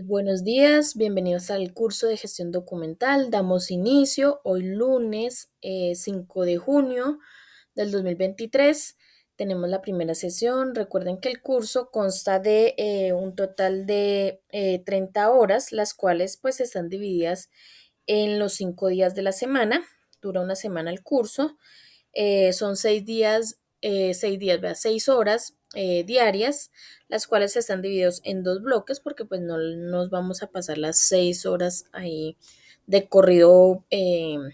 Buenos días, bienvenidos al curso de gestión documental. Damos inicio hoy lunes 5 de junio del 2023. Tenemos la primera sesión. Recuerden que el curso consta de un total de 30 horas, las cuales pues están divididas en los 5 días de la semana. Dura una semana el curso. Son 6 días, 6 días, vea, 6 horas diarias, las cuales están divididos en dos bloques porque pues no nos vamos a pasar las 6 horas ahí de corrido en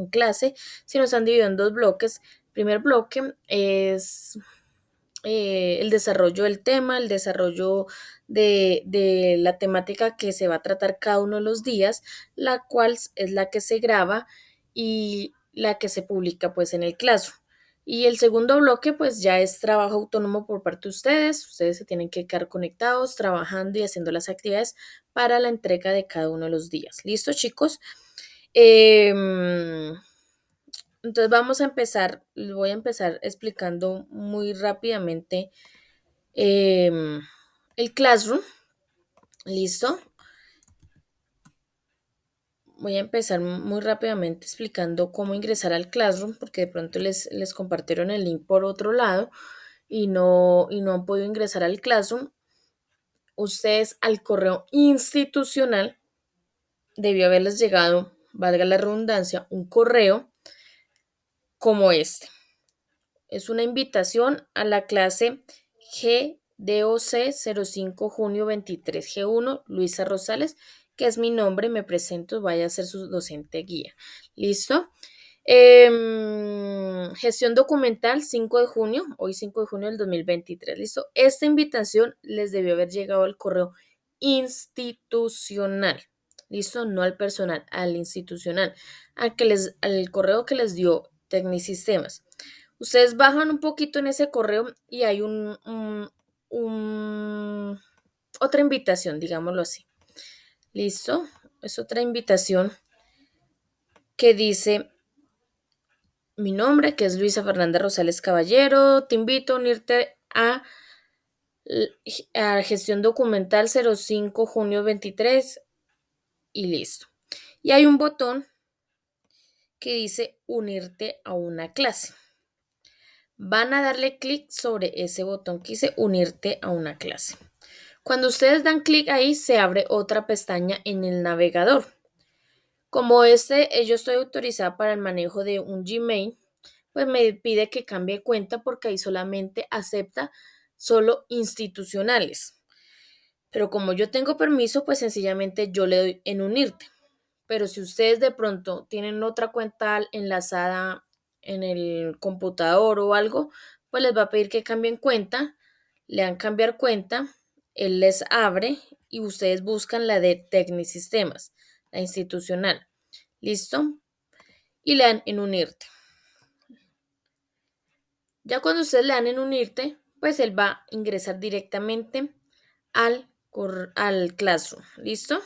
clase, sino están divididos en dos bloques. El primer bloque es el desarrollo del tema, el desarrollo de la temática que se va a tratar cada uno de los días, la cual es la que se graba y la que se publica pues en el Classroom. Y el segundo bloque pues ya es trabajo autónomo por parte de ustedes. Ustedes se tienen que quedar conectados, trabajando y haciendo las actividades para la entrega de cada uno de los días. ¿Listo, chicos? Entonces vamos a empezar, voy a empezar explicando muy rápidamente em, el Classroom. ¿Listo? Voy a empezar muy rápidamente explicando cómo ingresar al Classroom, porque de pronto les compartieron el link por otro lado y no han podido ingresar al Classroom. Ustedes al correo institucional debió haberles llegado, valga la redundancia, un correo como este. Es una invitación a la clase GDOC 05 junio 23 G1 Luisa Rosales, que es mi nombre, me presento, vaya a ser su docente guía. ¿Listo? Gestión documental 5 de junio, hoy 5 de junio del 2023. ¿Listo? Esta invitación les debió haber llegado al correo institucional. ¿Listo? No al personal, al institucional, al correo que les dio Tecnisistemas. Ustedes bajan un poquito en ese correo y hay otra invitación, digámoslo así. ¿Listo? Es otra invitación que dice mi nombre, que es Luisa Fernanda Rosales Caballero. Te invito a unirte a gestión documental 05 junio 23 y listo. Y hay un botón que dice unirte a una clase. Van a darle clic sobre ese botón que dice unirte a una clase. Cuando ustedes dan clic ahí, se abre otra pestaña en el navegador. Como yo estoy autorizada para el manejo de un Gmail, pues me pide que cambie cuenta porque ahí solamente acepta solo institucionales. Pero como yo tengo permiso, pues sencillamente yo le doy en unirte. Pero si ustedes de pronto tienen otra cuenta enlazada en el computador o algo, pues les va a pedir que cambien cuenta, le dan cambiar cuenta, él les abre y ustedes buscan la de Tecnisistemas, la institucional. ¿Listo? Y le dan en unirte. Ya cuando ustedes le dan en unirte, pues él va a ingresar directamente al Classroom. ¿Listo?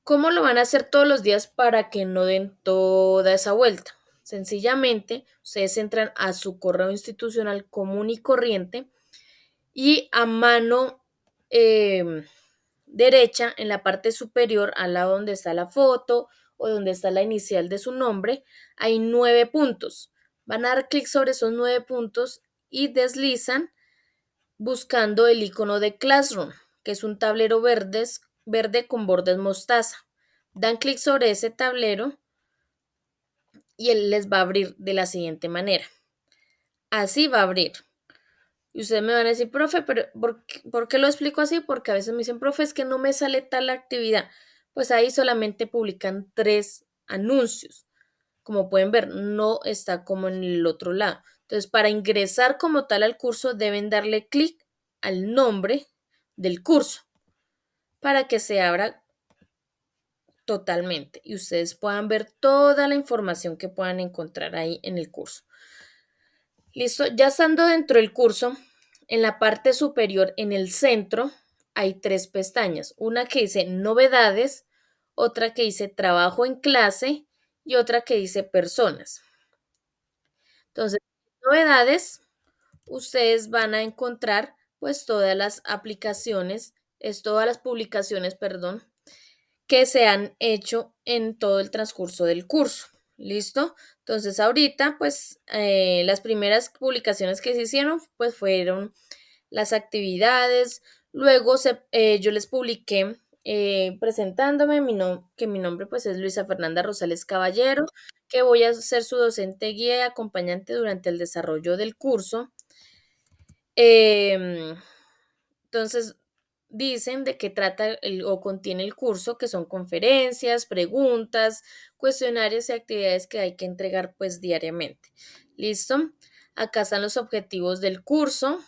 ¿Cómo lo van a hacer todos los días para que no den toda esa vuelta? Sencillamente, ustedes entran a su correo institucional común y corriente y a mano derecha, en la parte superior, al lado donde está la foto o donde está la inicial de su nombre, hay 9 puntos. Van a dar clic sobre esos 9 puntos y deslizan buscando el icono de Classroom, que es un tablero verde con bordes mostaza. Dan clic sobre ese tablero y él les va a abrir de la siguiente manera. Así va a abrir. Y ustedes me van a decir, profe, pero ¿por qué lo explico así? Porque a veces me dicen, profe, es que no me sale tal actividad. Pues ahí solamente publican 3 anuncios. Como pueden ver, no está como en el otro lado. Entonces, para ingresar como tal al curso, deben darle clic al nombre del curso para que se abra totalmente y ustedes puedan ver toda la información que puedan encontrar ahí en el curso. Listo, ya estando dentro del curso, en la parte superior, en el centro, hay 3 pestañas. Una que dice novedades, otra que dice trabajo en clase y otra que dice personas. Entonces, novedades, ustedes van a encontrar pues todas las aplicaciones es todas las publicaciones, perdón, que se han hecho en todo el transcurso del curso. ¿Listo? Entonces ahorita, pues las primeras publicaciones que se hicieron, pues fueron las actividades. Luego yo les publiqué presentándome, que mi nombre pues es Luisa Fernanda Rosales Caballero, que voy a ser su docente guía y acompañante durante el desarrollo del curso. Em, entonces, dicen de qué trata o contiene el curso, que son conferencias, preguntas, cuestionarios y actividades que hay que entregar pues diariamente. ¿Listo? Acá están los objetivos del curso,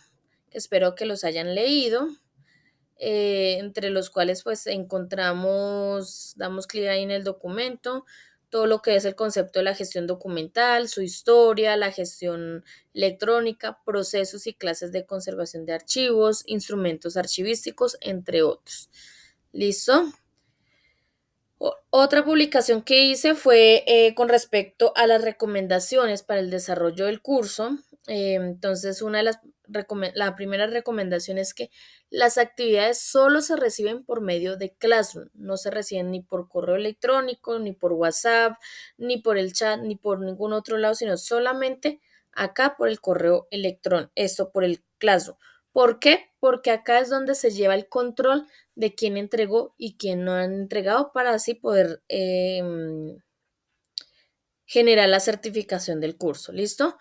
que espero que los hayan leído, entre los cuales pues encontramos, damos clic ahí en el documento, todo lo que es el concepto de la gestión documental, su historia, la gestión electrónica, procesos y clases de conservación de archivos, instrumentos archivísticos, entre otros. ¿Listo? Otra publicación que hice fue con respecto a las recomendaciones para el desarrollo del curso. Entonces, la primera recomendación es que las actividades solo se reciben por medio de Classroom, no se reciben ni por correo electrónico, ni por WhatsApp, ni por el chat, ni por ningún otro lado, sino solamente acá por el correo electrónico, esto por el Classroom. ¿Por qué? Porque acá es donde se lleva el control de quién entregó y quién no han entregado para así poder generar la certificación del curso. ¿Listo?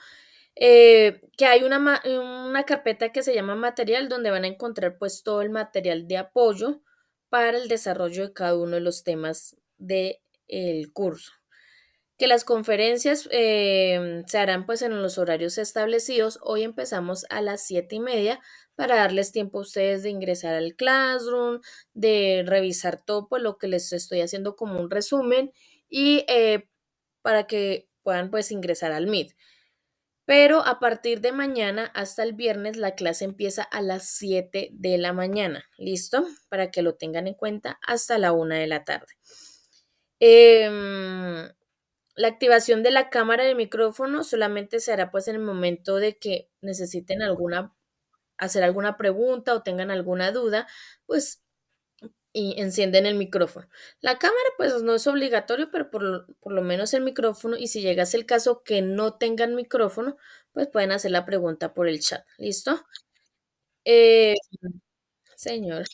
Que hay una carpeta que se llama material donde van a encontrar pues todo el material de apoyo para el desarrollo de cada uno de los temas del curso, que las conferencias se harán pues en los horarios establecidos. Hoy empezamos a las 7:30 para darles tiempo a ustedes de ingresar al Classroom, de revisar todo pues, lo que les estoy haciendo como un resumen y para que puedan pues ingresar al Meet. Pero a partir de mañana hasta el viernes la clase empieza a las 7 de la mañana, ¿listo? Para que lo tengan en cuenta hasta la 1 de la tarde. Em, la activación de la cámara del micrófono solamente se hará pues en el momento de que necesiten hacer alguna pregunta o tengan alguna duda, pues y encienden el micrófono. La cámara pues no es obligatorio, pero por lo menos el micrófono, y si llegase el caso que no tengan micrófono, pues pueden hacer la pregunta por el chat. ¿Listo? Eh, señor.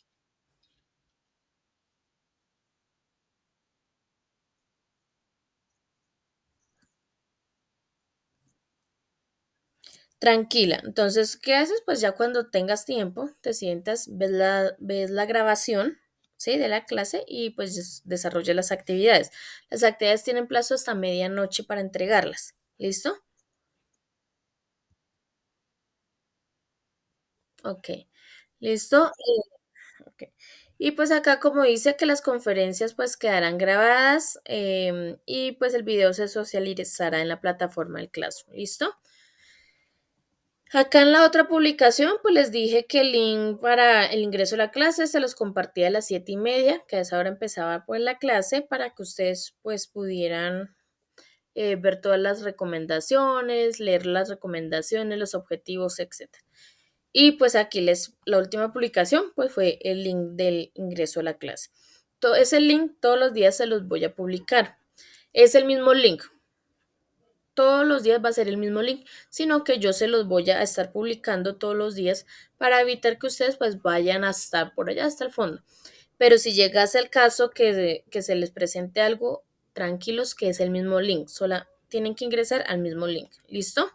Tranquila. Entonces, ¿qué haces? Pues ya cuando tengas tiempo, te sientas, ves la grabación, ¿sí? De la clase y pues desarrolla las actividades. Las actividades tienen plazo hasta medianoche para entregarlas. ¿Listo? Ok. ¿Listo? Ok. Y pues acá como dice que las conferencias pues quedarán grabadas y pues el video se socializará en la plataforma del Classroom. ¿Listo? Acá en la otra publicación, pues les dije que el link para el ingreso a la clase se los compartía a las 7:30, que a esa hora empezaba pues la clase, para que ustedes pues pudieran ver todas las recomendaciones, leer las recomendaciones, los objetivos, etcétera. Y pues aquí la última publicación pues fue el link del ingreso a la clase. Todo ese link todos los días se los voy a publicar. Es el mismo link, todos los días va a ser el mismo link, sino que yo se los voy a estar publicando todos los días para evitar que ustedes pues vayan a estar por allá hasta el fondo. Pero si llegase el caso que se les presente algo, tranquilos que es el mismo link, sola tienen que ingresar al mismo link. ¿Listo?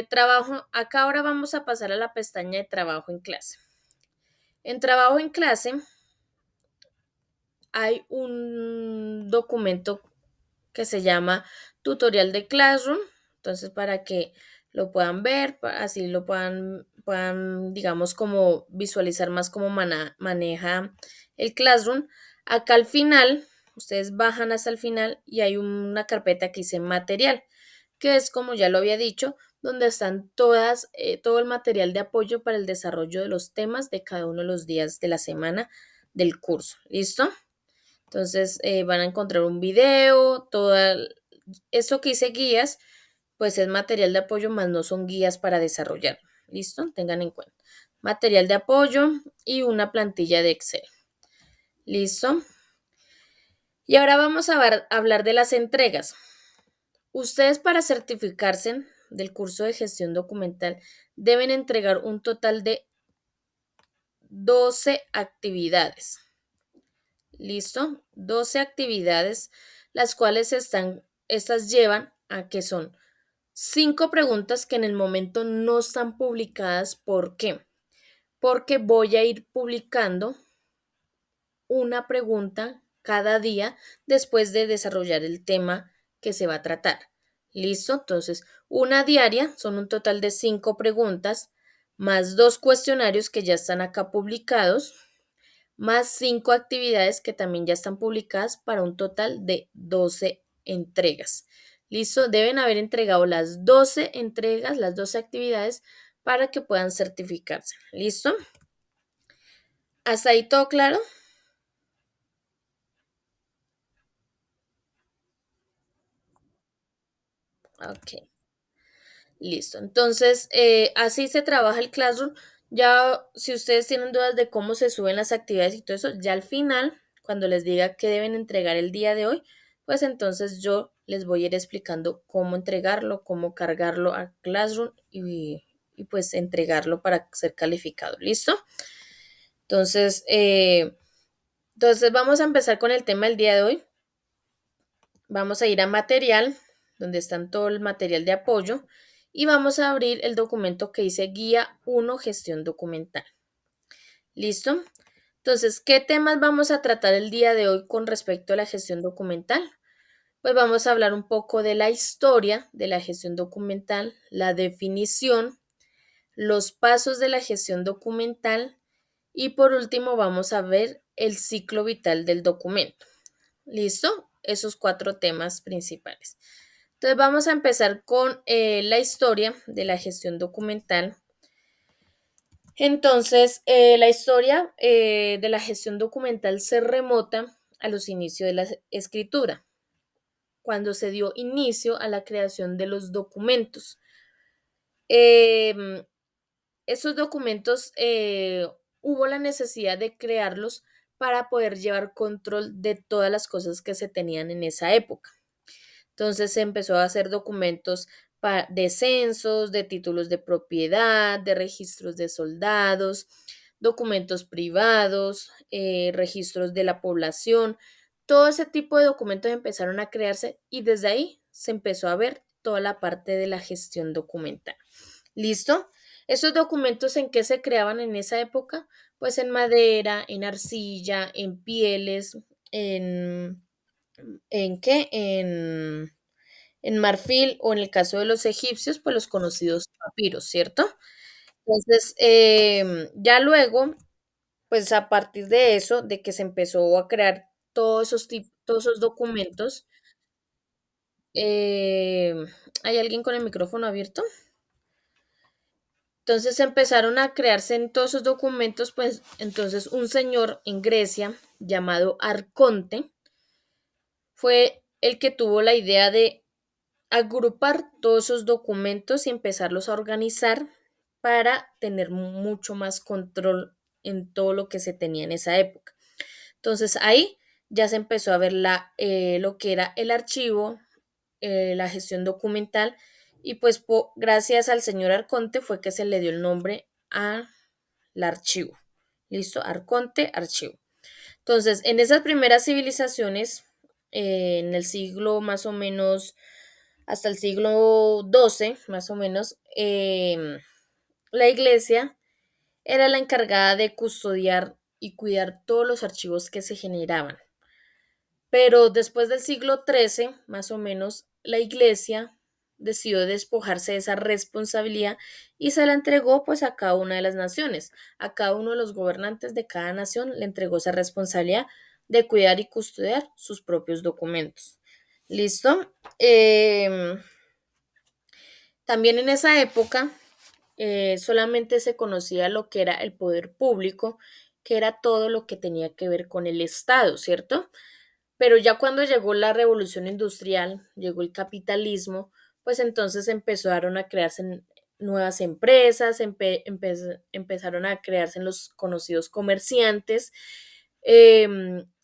Trabajo, acá ahora vamos a pasar a la pestaña de trabajo en clase. En trabajo en clase hay un documento que se llama tutorial de Classroom. Entonces, para que lo puedan ver, así lo puedan, digamos, como visualizar más cómo maneja el Classroom. Acá al final, ustedes bajan hasta el final y hay una carpeta que dice material, que es como ya lo había dicho, donde están todo el material de apoyo para el desarrollo de los temas de cada uno de los días de la semana del curso. ¿Listo? Entonces van a encontrar un video, esto que hice guías, pues es material de apoyo, más no son guías para desarrollar. ¿Listo? Tengan en cuenta. material de apoyo y una plantilla de Excel. ¿Listo? Y ahora vamos a hablar de las entregas. Ustedes para certificarse del curso de gestión documental deben entregar un total de 12 actividades. ¿Listo? 12 actividades, las cuales estas llevan a que son 5 preguntas que en el momento no están publicadas. ¿Por qué? Porque voy a ir publicando una pregunta cada día después de desarrollar el tema que se va a tratar. ¿Listo? Entonces, una diaria son un total de 5 preguntas, más 2 cuestionarios que ya están acá publicados, más 5 actividades que también ya están publicadas para un total de 12 entregas. ¿Listo? Deben haber entregado las 12 entregas, las 12 actividades para que puedan certificarse. ¿Listo? ¿Hasta ahí todo claro? Ok. Listo. Entonces, así se trabaja el Classroom. Ya, si ustedes tienen dudas de cómo se suben las actividades y todo eso, ya al final, cuando les diga qué deben entregar el día de hoy, pues entonces yo les voy a ir explicando cómo entregarlo, cómo cargarlo a Classroom y pues entregarlo para ser calificado. ¿Listo? Entonces, entonces vamos a empezar con el tema del día de hoy. Vamos a ir a material, donde están todo el material de apoyo, y vamos a abrir el documento que dice Guía 1 Gestión Documental. ¿Listo? Entonces, ¿qué temas vamos a tratar el día de hoy con respecto a la gestión documental? Pues vamos a hablar un poco de la historia de la gestión documental, la definición, los pasos de la gestión documental y por último vamos a ver el ciclo vital del documento. ¿Listo? Esos 4 temas principales. Entonces vamos a empezar con la historia de la gestión documental. Entonces, la historia de la gestión documental se remota a los inicios de la escritura, cuando se dio inicio a la creación de los documentos. Esos documentos hubo la necesidad de crearlos para poder llevar control de todas las cosas que se tenían en esa época. Entonces se empezó a hacer documentos de censos, de títulos de propiedad, de registros de soldados, documentos privados, registros de la población. Todo ese tipo de documentos empezaron a crearse y desde ahí se empezó a ver toda la parte de la gestión documental. ¿Listo? ¿Esos documentos en qué se creaban en esa época? Pues en madera, en arcilla, en pieles, ¿en qué? En marfil o en el caso de los egipcios, pues los conocidos papiros, ¿cierto? Entonces, ya luego, pues a partir de eso, de que se empezó a crear todos esos documentos, ¿hay alguien con el micrófono abierto? Entonces empezaron a crearse en todos esos documentos, pues entonces un señor en Grecia llamado Arconte fue el que tuvo la idea de agrupar todos esos documentos y empezarlos a organizar para tener mucho más control en todo lo que se tenía en esa época. Entonces ahí ya se empezó a ver lo que era el archivo, la gestión documental y pues gracias al señor Arconte fue que se le dio el nombre al archivo. ¿Listo? Arconte, archivo. Entonces, en esas primeras civilizaciones, en el siglo más o menos hasta el siglo XII, más o menos, la iglesia era la encargada de custodiar y cuidar todos los archivos que se generaban. Pero después del siglo XIII, más o menos, la iglesia decidió despojarse de esa responsabilidad y se la entregó pues a cada una de las naciones. A cada uno de los gobernantes de cada nación le entregó esa responsabilidad de cuidar y custodiar sus propios documentos. ¿Listo? También en esa época solamente se conocía lo que era el poder público, que era todo lo que tenía que ver con el Estado, ¿cierto? Pero ya cuando llegó la revolución industrial, llegó el capitalismo, pues entonces empezaron a crearse nuevas empresas, empezaron a crearse en los conocidos comerciantes,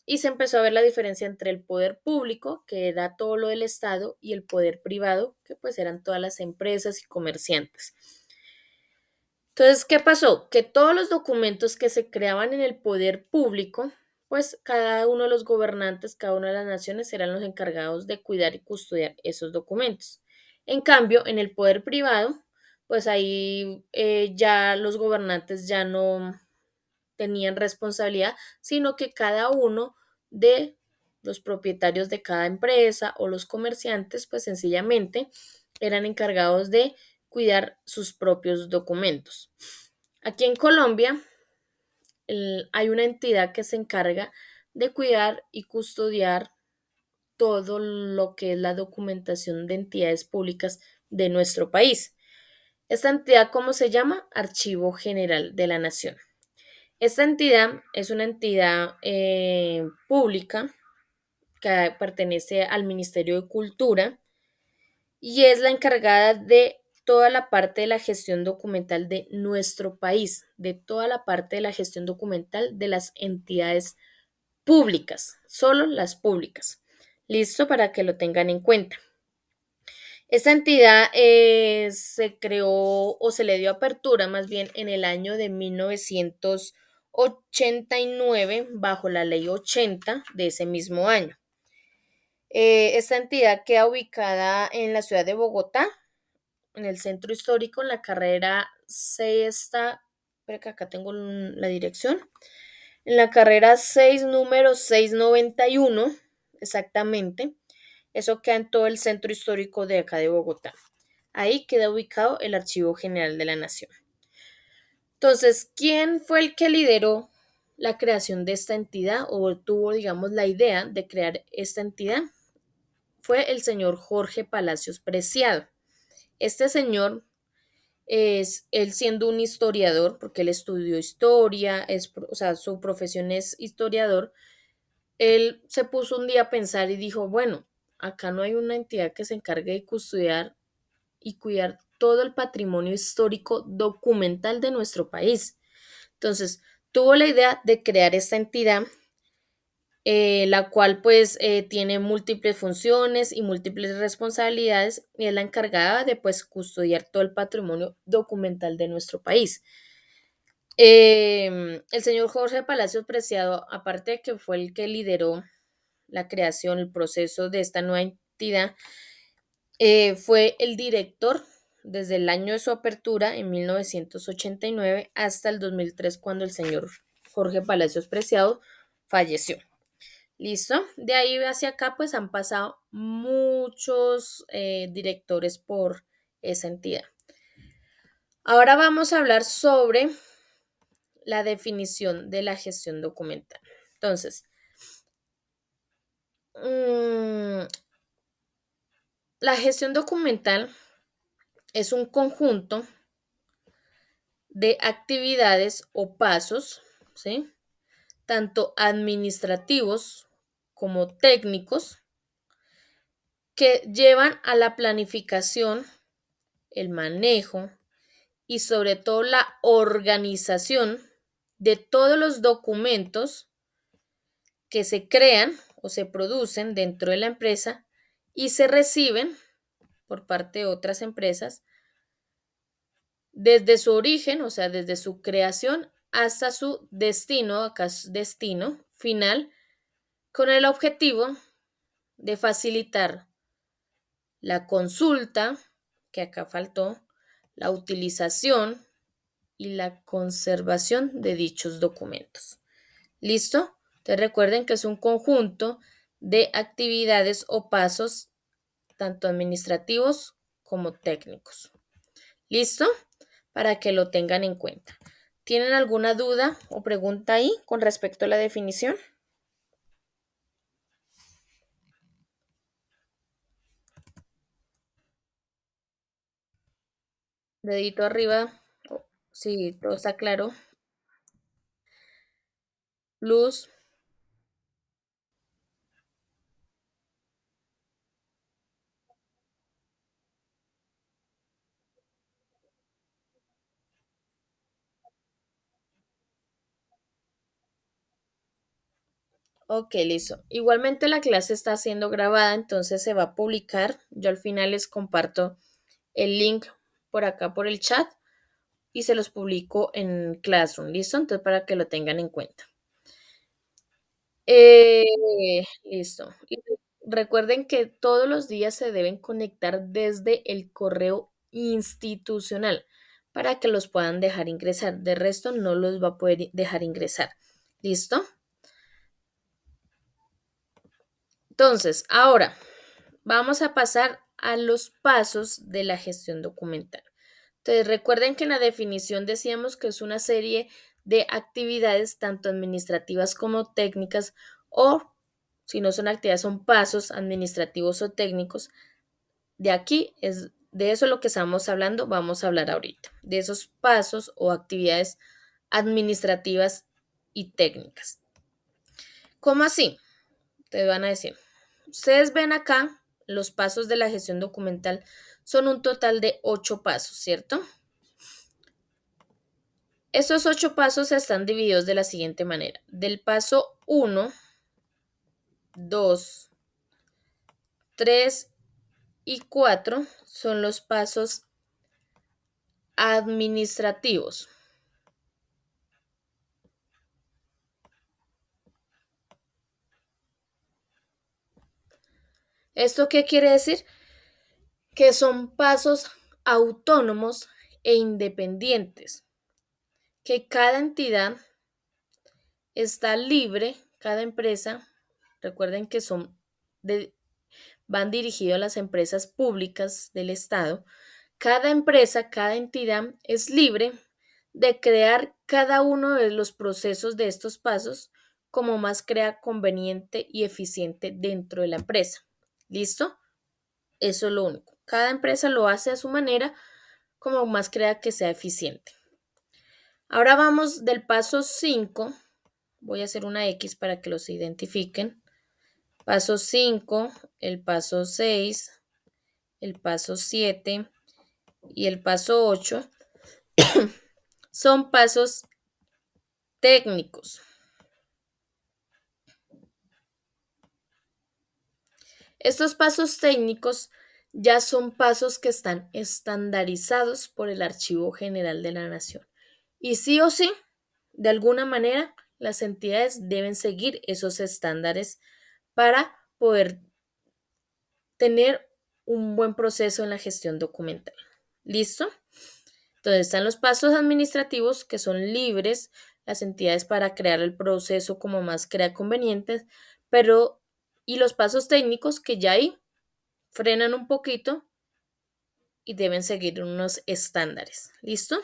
y se empezó a ver la diferencia entre el poder público, que era todo lo del Estado, y el poder privado, que pues eran todas las empresas y comerciantes. Entonces, ¿qué pasó? Que todos los documentos que se creaban en el poder público, pues cada uno de los gobernantes, cada una de las naciones eran los encargados de cuidar y custodiar esos documentos. En cambio, en el poder privado, pues ahí ya los gobernantes ya no tenían responsabilidad, sino que cada uno de los propietarios de cada empresa o los comerciantes, pues sencillamente eran encargados de cuidar sus propios documentos. Aquí en Colombia hay una entidad que se encarga de cuidar y custodiar todo lo que es la documentación de entidades públicas de nuestro país. Esta entidad, ¿cómo se llama? Archivo General de la Nación. Esta entidad es una entidad pública que pertenece al Ministerio de Cultura y es la encargada de toda la parte de la gestión documental de nuestro país, de toda la parte de la gestión documental de las entidades públicas, solo las públicas. Listo para que lo tengan en cuenta. Esta entidad se creó o se le dio apertura más bien en el año de 1989 bajo la ley 80 de ese mismo año. Esta entidad queda ubicada en la ciudad de Bogotá, en el centro histórico, en la carrera sexta, espera que acá tengo la dirección, en la carrera 6, número 691, exactamente. Eso queda en todo el centro histórico de acá de Bogotá. Ahí queda ubicado el Archivo General de la Nación. Entonces, ¿quién fue el que lideró la creación de esta entidad o tuvo, digamos, la idea de crear esta entidad? Fue el señor Jorge Palacios Preciado. Este señor es, él siendo un historiador, porque él estudió historia, o sea, su profesión es historiador, él se puso un día a pensar y dijo, bueno, acá no hay una entidad que se encargue de custodiar y cuidar todo el patrimonio histórico documental de nuestro país. Entonces, tuvo la idea de crear esta entidad, la cual pues tiene múltiples funciones y múltiples responsabilidades y es la encargada de pues custodiar todo el patrimonio documental de nuestro país. El señor Jorge Palacios Preciado, aparte de que fue el que lideró la creación, el proceso de esta nueva entidad, fue el director desde el año de su apertura en 1989 hasta el 2003 cuando el señor Jorge Palacios Preciado falleció. ¿Listo? De ahí hacia acá pues han pasado muchos directores por esa entidad. Ahora vamos a hablar sobre la definición de la gestión documental. Entonces, la gestión documental es un conjunto de actividades o pasos, ¿sí? Tanto administrativos como técnicos que llevan a la planificación, el manejo y sobre todo la organización de todos los documentos que se crean o se producen dentro de la empresa y se reciben por parte de otras empresas desde su origen, o sea, desde su creación hasta su destino, acá es destino final, con el objetivo de facilitar la consulta, que acá faltó, la utilización y la conservación de dichos documentos. ¿Listo? Entonces recuerden que es un conjunto de actividades o pasos, tanto administrativos como técnicos. ¿Listo? Para que lo tengan en cuenta. ¿Tienen alguna duda o pregunta ahí con respecto a la definición? Dedito arriba. Sí, todo está claro. Luz. Ok, listo. Igualmente la clase está siendo grabada, entonces se va a publicar. Yo al final les comparto el link por acá por el chat y se los publico en Classroom, ¿listo? Entonces para que lo tengan en cuenta. Listo. Y recuerden que todos los días se deben conectar desde el correo institucional para que los puedan dejar ingresar. De resto, no los va a poder dejar ingresar. ¿Listo? Entonces, ahora vamos a pasar a los pasos de la gestión documental. Entonces, recuerden que en la definición decíamos que es una serie de actividades tanto administrativas como técnicas o si no son actividades, son pasos administrativos o técnicos. De aquí es de eso lo que estamos hablando, vamos a hablar ahorita, de esos pasos o actividades administrativas y técnicas. ¿Cómo así? Te van a decir, ustedes ven acá los pasos de la gestión documental son un total de 8 pasos, ¿cierto? Estos 8 pasos están divididos de la siguiente manera. Del paso 1, 2, 3 y 4 son los pasos administrativos. ¿Esto qué quiere decir? Que son pasos autónomos e independientes, que cada entidad está libre, cada empresa, recuerden que van dirigidos a las empresas públicas del Estado, cada empresa, cada entidad es libre de crear cada uno de los procesos de estos pasos como más crea conveniente y eficiente dentro de la empresa. ¿Listo? Eso es lo único. Cada empresa lo hace a su manera como más crea que sea eficiente. Ahora vamos del paso 5. Voy a hacer una X para que los identifiquen. Paso 5, el paso 6, el paso 7 y el paso 8 son pasos técnicos. Estos pasos técnicos ya son pasos que están estandarizados por el Archivo General de la Nación. Y sí o sí, de alguna manera, las entidades deben seguir esos estándares para poder tener un buen proceso en la gestión documental. ¿Listo? Entonces están los pasos administrativos que son libres las entidades para crear el proceso como más crea convenientes, pero y los pasos técnicos que ya ahí frenan un poquito y deben seguir unos estándares. ¿Listo?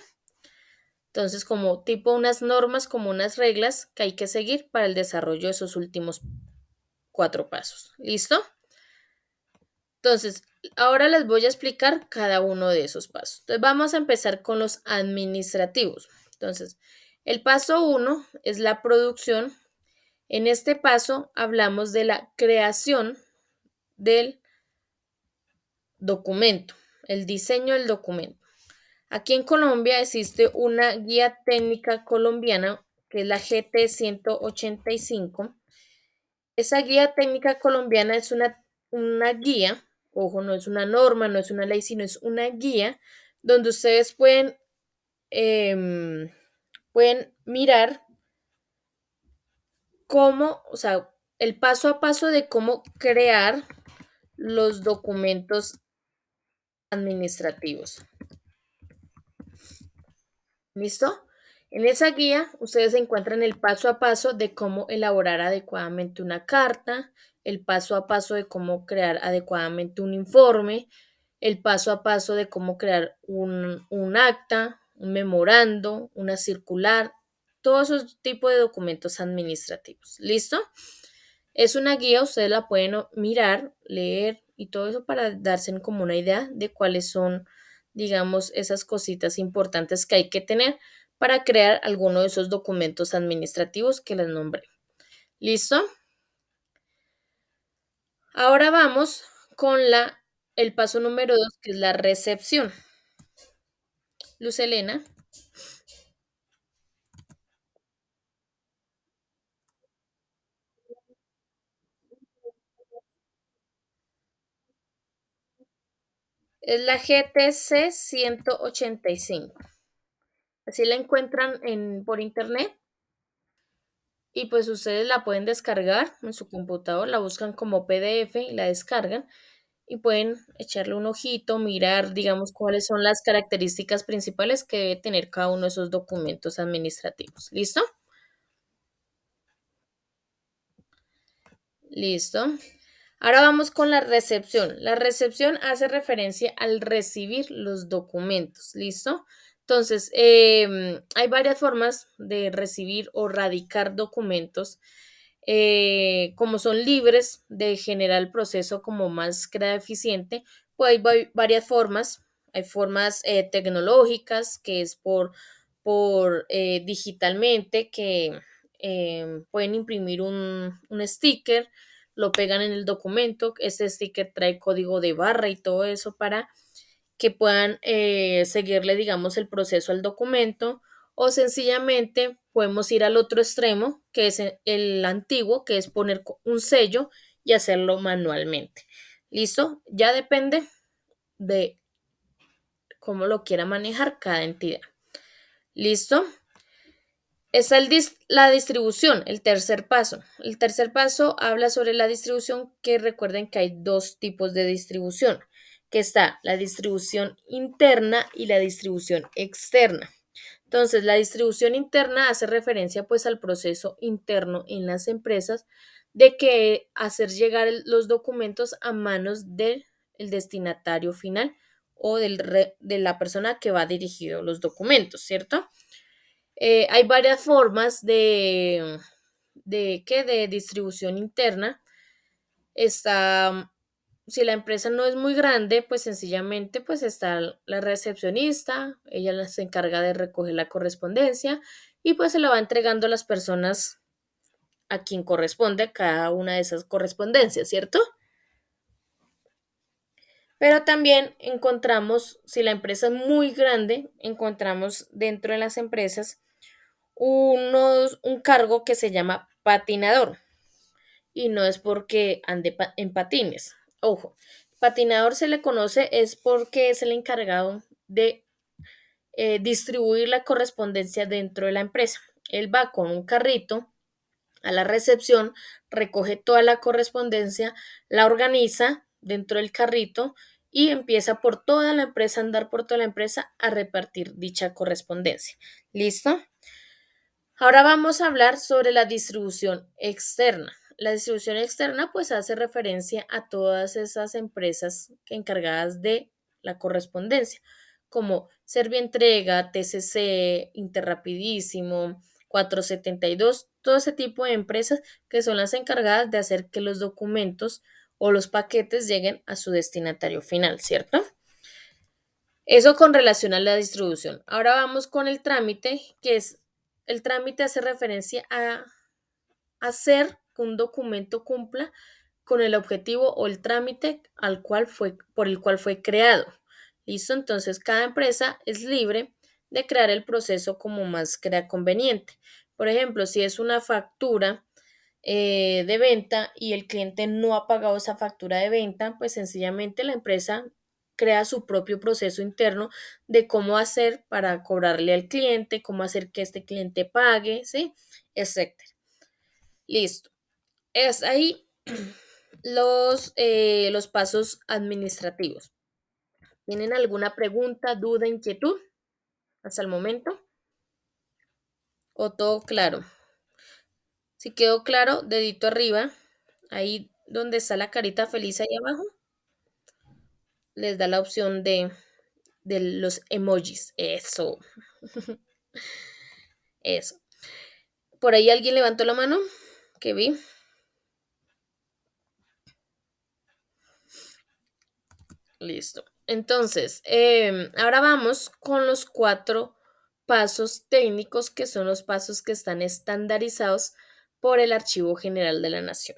Entonces, como tipo unas normas, como unas reglas que hay que seguir para el desarrollo de esos últimos 4 pasos. ¿Listo? Entonces, ahora les voy a explicar cada uno de esos pasos. Entonces, vamos a empezar con los administrativos. Entonces, el paso 1 es la producción. En este paso hablamos de la creación del documento, el diseño del documento. Aquí en Colombia existe una guía técnica colombiana que es la GT 185. Esa guía técnica colombiana es una guía, ojo, no es una norma, no es una ley, sino es una guía donde ustedes pueden mirar cómo, o sea, el paso a paso de cómo crear los documentos administrativos. ¿Listo? En esa guía ustedes encuentran el paso a paso de cómo elaborar adecuadamente una carta, el paso a paso de cómo crear adecuadamente un informe, el paso a paso de cómo crear un acta, un memorando, una circular, todos esos tipos de documentos administrativos. ¿Listo? Es una guía, ustedes la pueden mirar, leer y todo eso para darse como una idea de cuáles son, digamos, esas cositas importantes que hay que tener para crear alguno de esos documentos administrativos que les nombré. ¿Listo? Ahora vamos con el paso número 2, que es la recepción. Luz Elena. Es la GTC 185. Así la encuentran por internet y pues ustedes la pueden descargar en su computador, la buscan como PDF y la descargan y pueden echarle un ojito, mirar, digamos, cuáles son las características principales que debe tener cada uno de esos documentos administrativos. ¿Listo? Listo. Ahora vamos con la recepción. La recepción hace referencia al recibir los documentos. ¿Listo? Entonces, hay varias formas de recibir o radicar documentos, como son libres de generar el proceso como más crea eficiente, pues hay varias formas. Hay formas tecnológicas, que es por digitalmente, que pueden imprimir un sticker, lo pegan en el documento, ese sticker trae código de barra y todo eso para que puedan seguirle, digamos, el proceso al documento, o sencillamente podemos ir al otro extremo, que es el antiguo, que es poner un sello y hacerlo manualmente. ¿Listo? Ya depende de cómo lo quiera manejar cada entidad. ¿Listo? Está la distribución, el tercer paso. El tercer paso habla sobre la distribución, que recuerden que hay dos tipos de distribución, que está la distribución interna y la distribución externa. Entonces, la distribución interna hace referencia pues al proceso interno en las empresas de que hacer llegar los documentos a manos del destinatario final o de la persona que va dirigido los documentos, ¿cierto? Hay varias formas de distribución interna. Está, si la empresa no es muy grande, pues sencillamente pues está la recepcionista, ella se encarga de recoger la correspondencia y pues se la va entregando a las personas a quien corresponde cada una de esas correspondencias, ¿cierto? Pero también encontramos, si la empresa es muy grande, encontramos dentro de las empresas un cargo que se llama patinador, y no es porque ande en patines. Ojo, patinador se le conoce es porque es el encargado de distribuir la correspondencia dentro de la empresa. Él va con un carrito a la recepción, recoge toda la correspondencia, la organiza dentro del carrito y empieza por toda la empresa, a andar por toda la empresa a repartir dicha correspondencia. ¿Listo? Ahora vamos a hablar sobre la distribución externa. La distribución externa pues hace referencia a todas esas empresas encargadas de la correspondencia, como Servientrega, TCC, Interrapidísimo, 472, todo ese tipo de empresas que son las encargadas de hacer que los documentos o los paquetes lleguen a su destinatario final, ¿cierto? Eso con relación a la distribución. Ahora vamos con el trámite, que es el trámite hace referencia a hacer que un documento cumpla con el objetivo o el trámite por el cual fue creado. ¿Listo? Entonces, cada empresa es libre de crear el proceso como más crea conveniente. Por ejemplo, si es una factura de venta y el cliente no ha pagado esa factura de venta, pues sencillamente la empresa crea su propio proceso interno de cómo hacer para cobrarle al cliente, cómo hacer que este cliente pague, ¿sí? Etcétera. Listo. Es ahí los pasos administrativos. ¿Tienen alguna pregunta, duda, inquietud hasta el momento? ¿O todo claro? Si quedó claro, dedito arriba, ahí donde está la carita feliz ahí abajo, les da la opción de los emojis. Eso, eso. ¿Por ahí alguien levantó la mano? Que vi. Listo. Entonces, ahora vamos con los 4 pasos técnicos, que son los pasos que están estandarizados por el Archivo General de la Nación.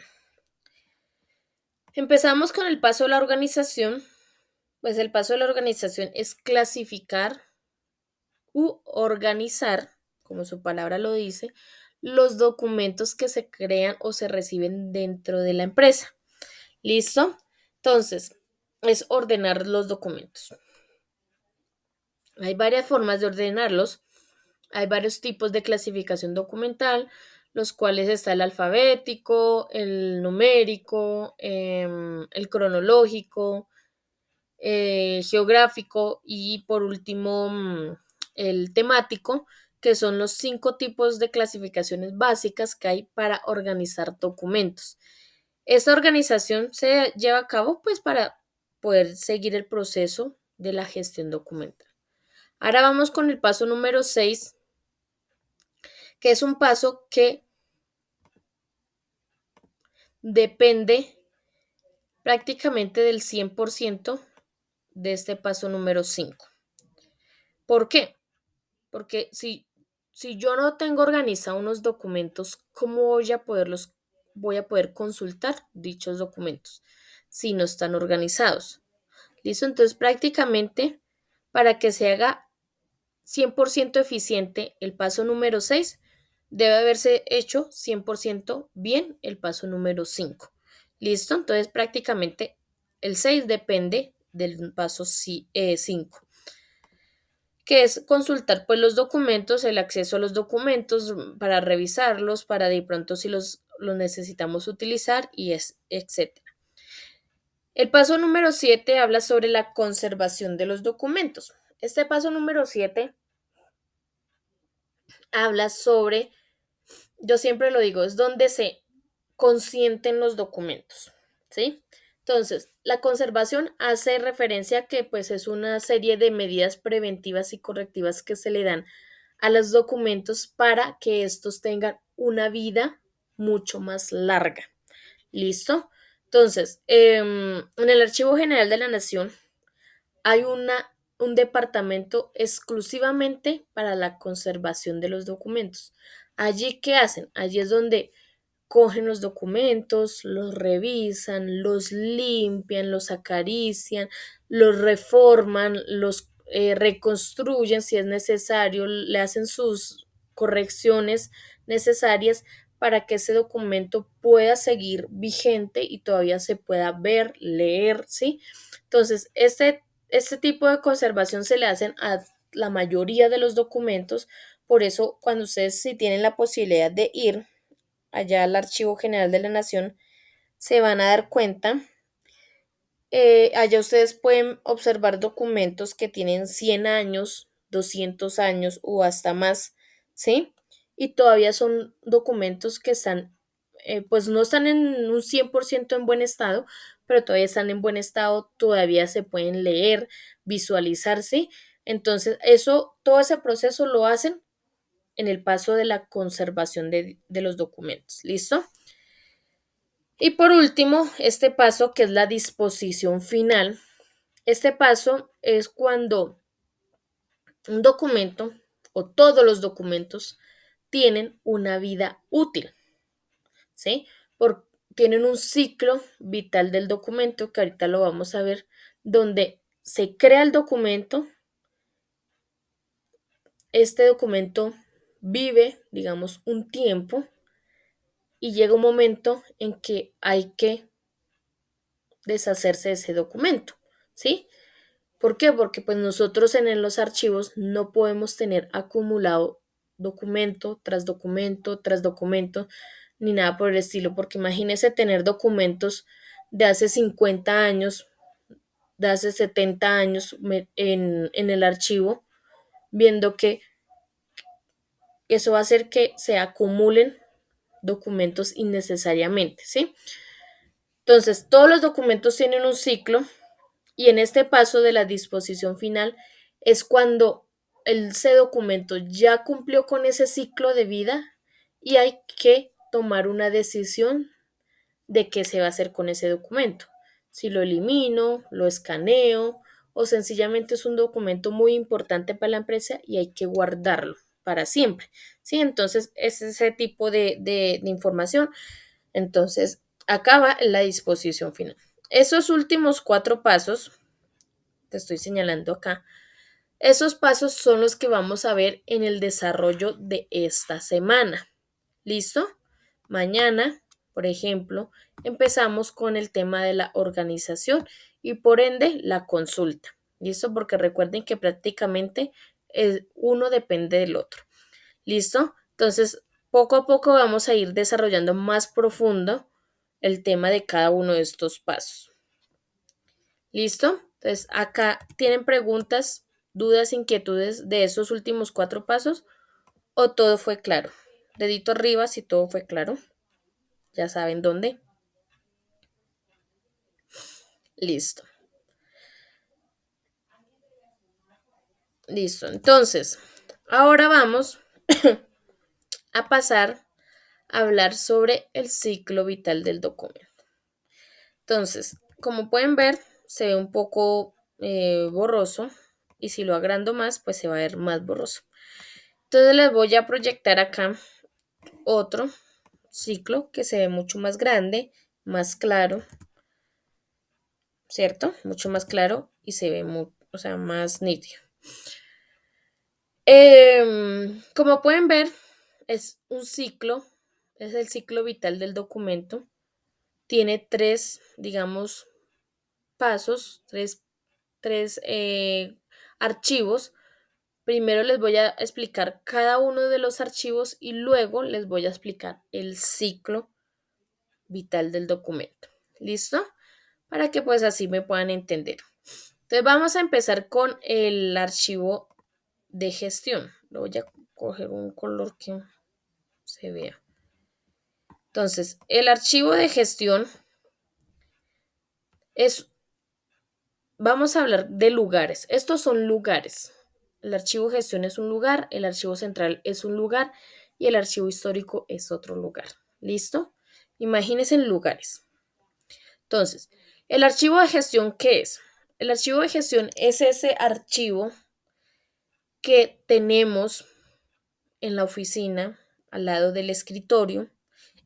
Empezamos con el paso de la organización. Pues el paso de la organización es clasificar u organizar, como su palabra lo dice, los documentos que se crean o se reciben dentro de la empresa. ¿Listo? Entonces, es ordenar los documentos. Hay varias formas de ordenarlos. Hay varios tipos de clasificación documental, los cuales está el alfabético, el numérico, el cronológico, geográfico y por último el temático, que son los 5 tipos de clasificaciones básicas que hay para organizar documentos. Esta organización se lleva a cabo pues para poder seguir el proceso de la gestión documental. Ahora vamos con el paso número 6, que es un paso que depende prácticamente del 100% de este paso número 5. ¿Por qué? Porque si yo no tengo organizados unos documentos, ¿cómo voy a poder consultar dichos documentos si no están organizados? ¿Listo? Entonces, prácticamente, para que se haga 100% eficiente el paso número 6, debe haberse hecho 100% bien el paso número 5. ¿Listo? Entonces, prácticamente, el 6 depende del paso 5, que es consultar pues los documentos, el acceso a los documentos para revisarlos, para de pronto si los necesitamos utilizar y etcétera. El paso número 7 habla sobre la conservación de los documentos. Este paso número 7 habla sobre, yo siempre lo digo, es donde se consienten los documentos, ¿sí? Entonces, la conservación hace referencia a que pues es una serie de medidas preventivas y correctivas que se le dan a los documentos para que estos tengan una vida mucho más larga. ¿Listo? Entonces, en el Archivo General de la Nación hay un departamento exclusivamente para la conservación de los documentos. Allí, ¿qué hacen? Allí es donde cogen los documentos, los revisan, los limpian, los acarician, los reforman, los reconstruyen si es necesario, le hacen sus correcciones necesarias para que ese documento pueda seguir vigente y todavía se pueda ver, leer, ¿sí? Entonces, este tipo de conservación se le hacen a la mayoría de los documentos, por eso cuando ustedes si tienen la posibilidad de ir allá al Archivo General de la Nación, se van a dar cuenta. Allá ustedes pueden observar documentos que tienen 100 años, 200 años o hasta más, ¿sí? Y todavía son documentos que están, pues no están en un 100% en buen estado, pero todavía están en buen estado, todavía se pueden leer, visualizar, ¿sí? Entonces, todo ese proceso lo hacen en el paso de la conservación de los documentos. ¿Listo? Y por último, este paso que es la disposición final. Este paso es cuando un documento o todos los documentos tienen una vida útil, ¿sí? Tienen un ciclo vital del documento, que ahorita lo vamos a ver, donde se crea el documento, este documento vive, digamos, un tiempo y llega un momento en que hay que deshacerse de ese documento, ¿sí? ¿Por qué? Porque pues nosotros en los archivos no podemos tener acumulado documento tras documento, ni nada por el estilo, porque imagínese tener documentos de hace 50 años, de hace 70 años en el archivo, viendo que eso va a hacer que se acumulen documentos innecesariamente, ¿sí? Entonces, todos los documentos tienen un ciclo y en este paso de la disposición final es cuando ese documento ya cumplió con ese ciclo de vida y hay que tomar una decisión de qué se va a hacer con ese documento. Si lo elimino, lo escaneo o sencillamente es un documento muy importante para la empresa y hay que guardarlo para siempre. ¿Sí? Entonces es ese tipo de información. Entonces acaba la disposición final. Esos últimos 4 pasos, te estoy señalando acá, esos pasos son los que vamos a ver en el desarrollo de esta semana. ¿Listo? Mañana Por ejemplo, empezamos con el tema de la organización y por ende la consulta. ¿Listo? Porque recuerden que prácticamente uno depende del otro. ¿Listo? Entonces, poco a poco vamos a ir desarrollando más profundo el tema de cada uno de estos pasos. ¿Listo? Entonces, acá tienen preguntas, dudas, inquietudes de esos últimos 4 pasos o todo fue claro. Dedito arriba si todo fue claro. Ya saben dónde. Listo. Listo. Entonces, ahora vamos a pasar a hablar sobre el ciclo vital del documento. Entonces, como pueden ver, se ve un poco borroso y si lo agrando más, pues se va a ver más borroso. Entonces les voy a proyectar acá otro ciclo que se ve mucho más grande, más claro, ¿cierto? Mucho más claro y se ve más nítido. Como pueden ver, es un ciclo, es el ciclo vital del documento. Tiene 3, digamos, pasos, tres archivos. Primero les voy a explicar cada uno de los archivos y luego les voy a explicar el ciclo vital del documento. ¿Listo? Para que pues así me puedan entender. Entonces vamos a empezar con el archivo de gestión. Lo voy a coger un color que se vea. Entonces, el archivo de gestión es, vamos a hablar de lugares. Estos son lugares. El archivo de gestión es un lugar, el archivo central es un lugar y el archivo histórico es otro lugar. ¿Listo? Imagínense en lugares. Entonces, el archivo de gestión, ¿qué es? El archivo de gestión es ese archivo que tenemos en la oficina, al lado del escritorio,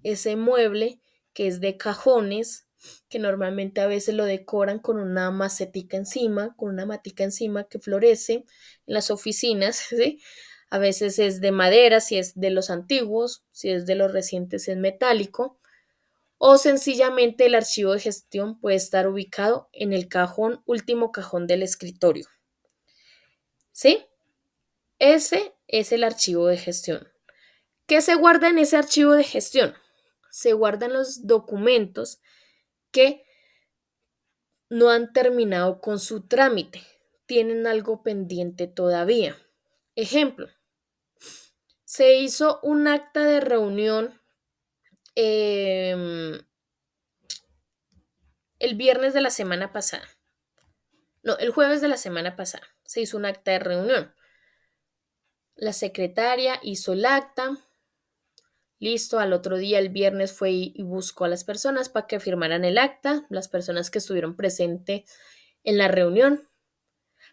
ese mueble que es de cajones, que normalmente a veces lo decoran con una macetica encima, con una matica encima que florece en las oficinas, ¿sí? A veces es de madera, si es de los antiguos, si es de los recientes es metálico, o sencillamente el archivo de gestión puede estar ubicado en el cajón, último cajón del escritorio. ¿Sí? Ese es el archivo de gestión. ¿Qué se guarda en ese archivo de gestión? Se guardan los documentos que no han terminado con su trámite, tienen algo pendiente todavía. Ejemplo, se hizo un acta de reunión el viernes de la semana pasada. No, el jueves de la semana pasada se hizo un acta de reunión. La secretaria hizo el acta. Listo, al otro día, el viernes, fue y buscó a las personas para que firmaran el acta, las personas que estuvieron presentes en la reunión.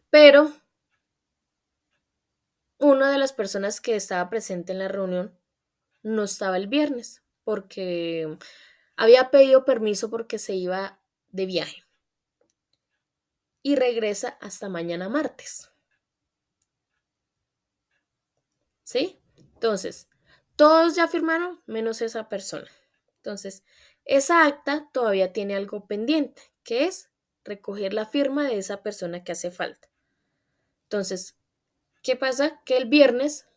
Pero una de las personas que estaba presente en la reunión no estaba el viernes porque había pedido permiso porque se iba de viaje y regresa hasta mañana martes. ¿Sí? Entonces, todos ya firmaron menos esa persona. Entonces, esa acta todavía tiene algo pendiente, que es recoger la firma de esa persona que hace falta. Entonces, ¿qué pasa? Que el viernes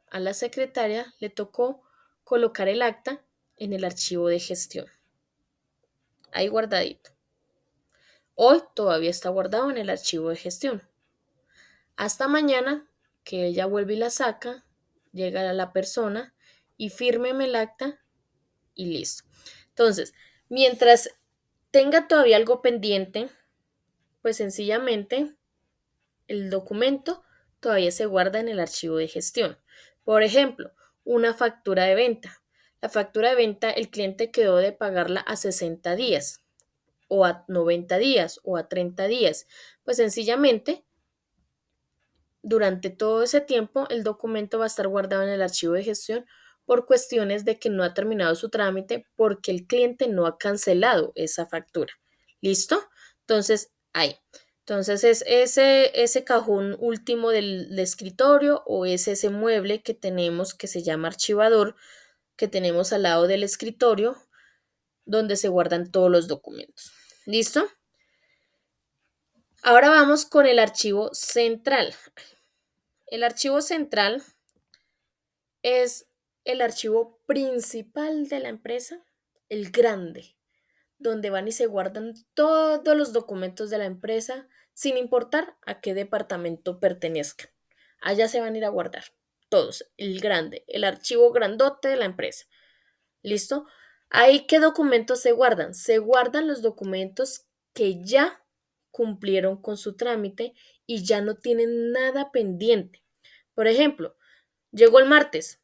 a la secretaria le tocó colocar el acta en el archivo de gestión. Ahí guardadito. Hoy todavía está guardado en el archivo de gestión. Hasta mañana, que ella vuelve y la saca, llega la persona y fírmeme el acta y listo. Entonces, mientras tenga todavía algo pendiente, pues sencillamente el documento todavía se guarda en el archivo de gestión. Por ejemplo, una factura de venta. La factura de venta, el cliente quedó de pagarla a 60 días o a 90 días o a 30 días. Pues sencillamente, durante todo ese tiempo, el documento va a estar guardado en el archivo de gestión por cuestiones de que no ha terminado su trámite porque el cliente no ha cancelado esa factura. ¿Listo? Entonces, ahí. Entonces es ese cajón último del escritorio o es ese mueble que tenemos que se llama archivador que tenemos al lado del escritorio donde se guardan todos los documentos. ¿Listo? Ahora vamos con el archivo central. El archivo central es el archivo principal de la empresa, el grande, donde van y se guardan todos los documentos de la empresa, sin importar a qué departamento pertenezcan. Allá se van a ir a guardar todos, el grande, el archivo grandote de la empresa. ¿Listo? Ahí, ¿qué documentos se guardan? Se guardan los documentos que ya cumplieron con su trámite y ya no tienen nada pendiente. Por ejemplo, llegó el martes,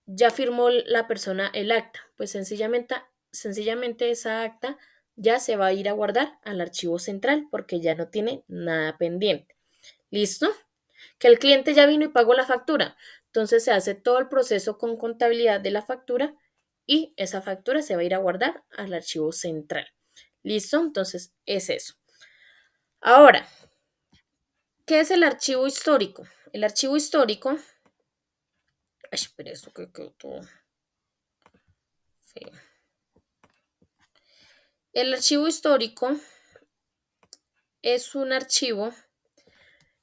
ya firmó la persona el acta, pues sencillamente esa acta ya se va a ir a guardar al archivo central porque ya no tiene nada pendiente. ¿Listo? Que el cliente ya vino y pagó la factura. Entonces se hace todo el proceso con contabilidad de la factura y esa factura se va a ir a guardar al archivo central. ¿Listo? Entonces es eso. Ahora, ¿qué es el archivo histórico? El archivo histórico. Ay, pero eso que quedó todo feo. El archivo histórico es un archivo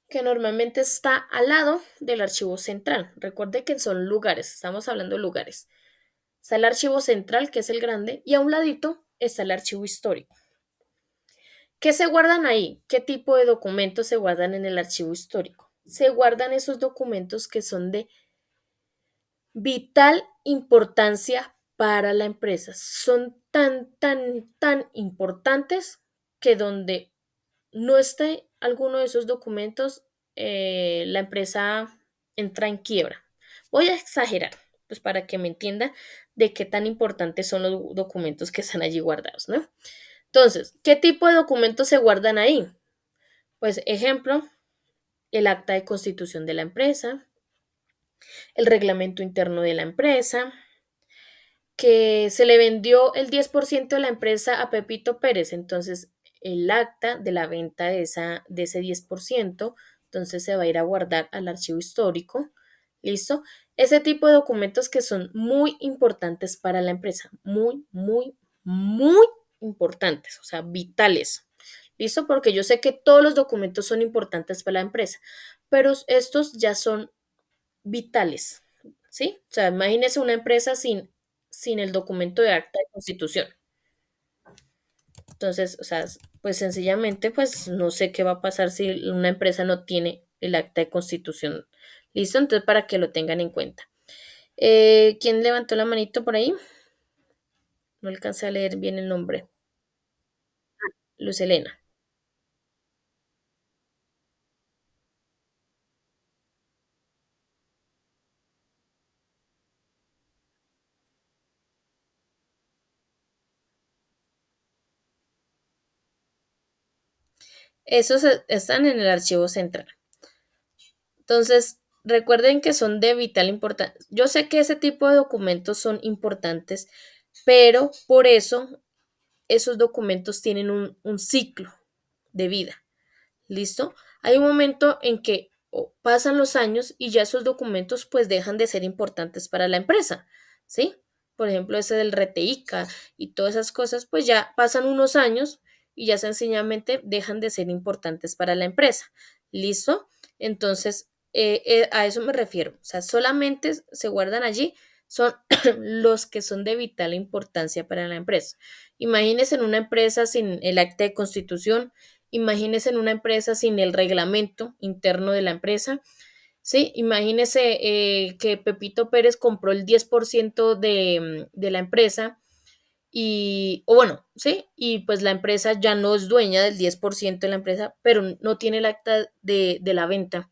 que normalmente está al lado del archivo central. Recuerde que son lugares, estamos hablando de lugares. Está el archivo central, que es el grande, y a un ladito está el archivo histórico. ¿Qué se guardan ahí? ¿Qué tipo de documentos se guardan en el archivo histórico? Se guardan esos documentos que son de vital importancia para la empresa. Son tan importantes que donde no esté alguno de esos documentos, la empresa entra en quiebra. Voy a exagerar, pues para que me entiendan de qué tan importantes son los documentos que están allí guardados, ¿no? Entonces, ¿qué tipo de documentos se guardan ahí? Pues ejemplo, el acta de constitución de la empresa, el reglamento interno de la empresa, que se le vendió el 10% de la empresa a Pepito Pérez, entonces el acta de la venta de ese 10%, entonces se va a ir a guardar al archivo histórico, ¿listo? Ese tipo de documentos que son muy importantes para la empresa, muy importantes, o sea, vitales, ¿listo? Porque yo sé que todos los documentos son importantes para la empresa, pero estos ya son vitales, ¿sí? O sea, imagínese una empresa sin el documento de acta de constitución. Entonces, o sea, pues sencillamente, pues no sé qué va a pasar si una empresa no tiene el acta de constitución. ¿Listo? Entonces, para que lo tengan en cuenta. ¿Quién levantó la manito por ahí? No alcancé a leer bien el nombre. Luz Elena. Esos están en el archivo central. Entonces, recuerden que son de vital importancia. Yo sé que ese tipo de documentos son importantes, pero por eso esos documentos tienen un ciclo de vida. ¿Listo? Hay un momento en que pasan los años y ya esos documentos pues dejan de ser importantes para la empresa, ¿sí? Por ejemplo, ese del RTICA y todas esas cosas, pues ya pasan unos años y ya sencillamente dejan de ser importantes para la empresa. ¿Listo? Entonces, a eso me refiero. O sea, solamente se guardan allí, son los que son de vital importancia para la empresa. Imagínense en una empresa sin el acta de constitución. Imagínese en una empresa sin el reglamento interno de la empresa, ¿sí? Imagínese que Pepito Pérez compró el 10% de la empresa y, o bueno, ¿sí? Y pues la empresa ya no es dueña del 10% de la empresa, pero no tiene el acta de la venta.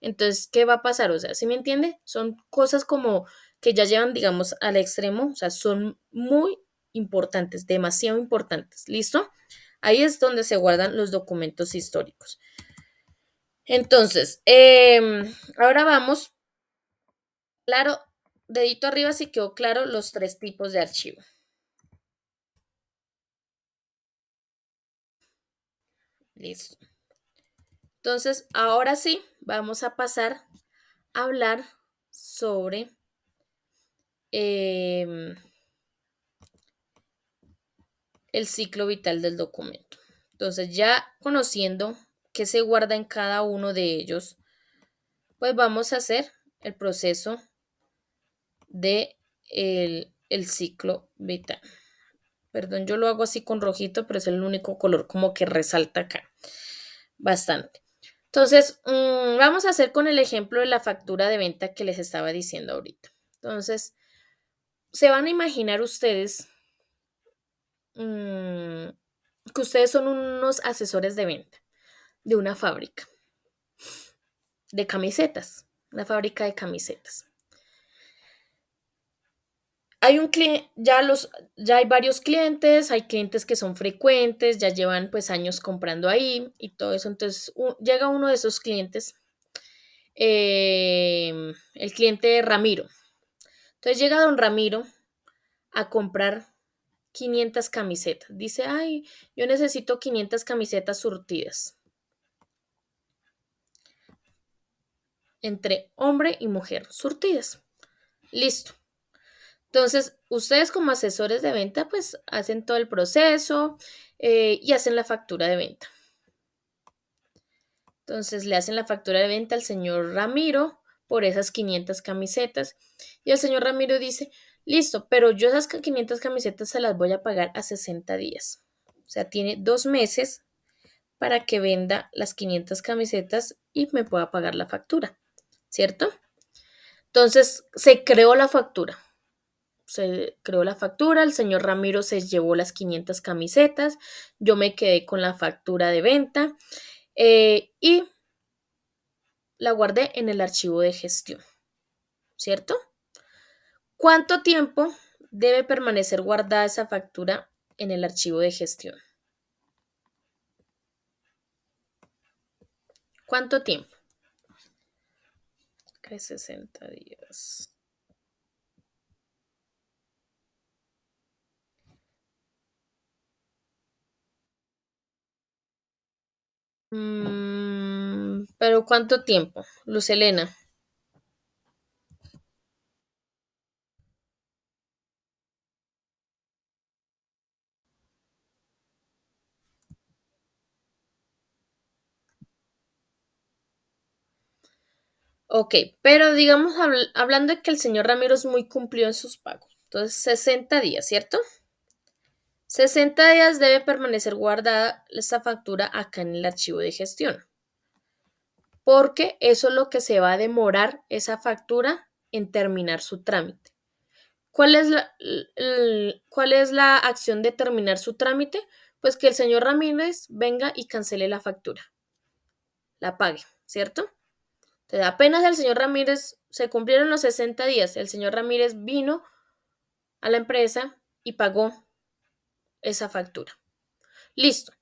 Entonces, ¿qué va a pasar? O sea, ¿sí me entiende? Son cosas como que ya llevan, digamos, al extremo, o sea, son muy importantes, demasiado importantes. ¿Listo? Ahí es donde se guardan los documentos históricos. Entonces, ahora vamos, claro, dedito arriba si quedó claro los tres tipos de archivo. Listo. Entonces, ahora sí, vamos a pasar a hablar sobre em, el ciclo vital del documento. Entonces, ya conociendo qué se guarda en cada uno de ellos, pues vamos a hacer el proceso de el ciclo vital. Perdón, yo lo hago así con rojito, pero es el único color como que resalta acá bastante. Entonces, vamos a hacer con el ejemplo de la factura de venta que les estaba diciendo ahorita. Entonces, se van a imaginar ustedes mm, que ustedes son unos asesores de venta de una fábrica de camisetas, una fábrica de camisetas. Hay un cliente, ya hay varios clientes, hay clientes que son frecuentes, ya llevan pues años comprando ahí y todo eso. Entonces llega uno de esos clientes, el cliente Ramiro. Entonces llega don Ramiro a comprar 500 camisetas. Dice, ay, yo necesito 500 camisetas surtidas entre hombre y mujer, surtidas. Listo. Entonces, ustedes como asesores de venta, pues hacen todo el proceso y hacen la factura de venta. Entonces, le hacen la factura de venta al señor Ramiro por esas 500 camisetas. Y el señor Ramiro dice, listo, pero yo esas 500 camisetas se las voy a pagar a 60 días. O sea, tiene 2 meses para que venda las 500 camisetas y me pueda pagar la factura, ¿cierto? Entonces, se creó la factura. El señor Ramiro se llevó las 500 camisetas, yo me quedé con la factura de venta y la guardé en el archivo de gestión, ¿cierto? ¿Cuánto tiempo debe permanecer guardada esa factura en el archivo de gestión? ¿Cuánto tiempo? 60 días. Pero ¿cuánto tiempo, Luz Elena? Ok, pero digamos, hablando de que el señor Ramiro es muy cumplido en sus pagos. Entonces, 60 días, ¿cierto? 60 días debe permanecer guardada esta factura acá en el archivo de gestión, porque eso es lo que se va a demorar esa factura en terminar su trámite. ¿Cuál es la acción de terminar su trámite? Pues que el señor Ramírez venga y cancele la factura, la pague, ¿cierto? Entonces, apenas el señor Ramírez se cumplieron los 60 días, el señor Ramírez vino a la empresa y pagó esa factura. Listo.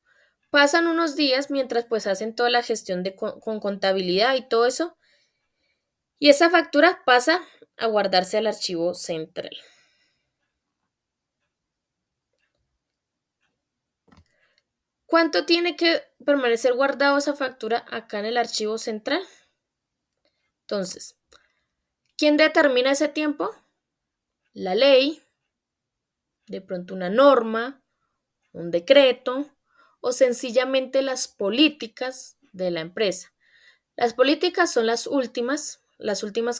Pasan unos días mientras pues hacen toda la gestión con contabilidad y todo eso. Y esa factura pasa a guardarse al archivo central. ¿Cuánto tiene que permanecer guardado esa factura acá en el archivo central? Entonces, ¿quién determina ese tiempo? La ley, de pronto una norma, un decreto o sencillamente las políticas de la empresa. Las políticas son las últimas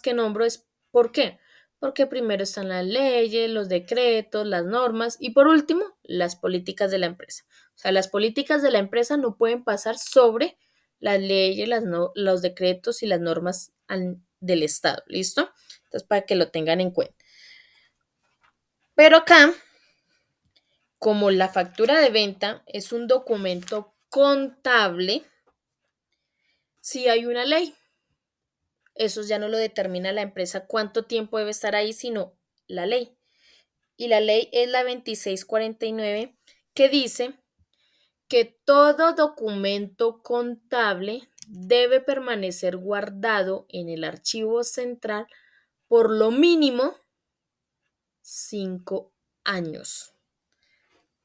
que nombro es ¿por qué? Porque primero están las leyes, los decretos, las normas y por último, las políticas de la empresa. O sea, las políticas de la empresa no pueden pasar sobre las leyes, los decretos y las normas del Estado. ¿Listo? Entonces, para que lo tengan en cuenta. Pero acá, como la factura de venta es un documento contable, sí hay una ley. Eso ya no lo determina la empresa cuánto tiempo debe estar ahí, sino la ley. Y la ley es la 2649 que dice que todo documento contable debe permanecer guardado en el archivo central por lo mínimo 5 años.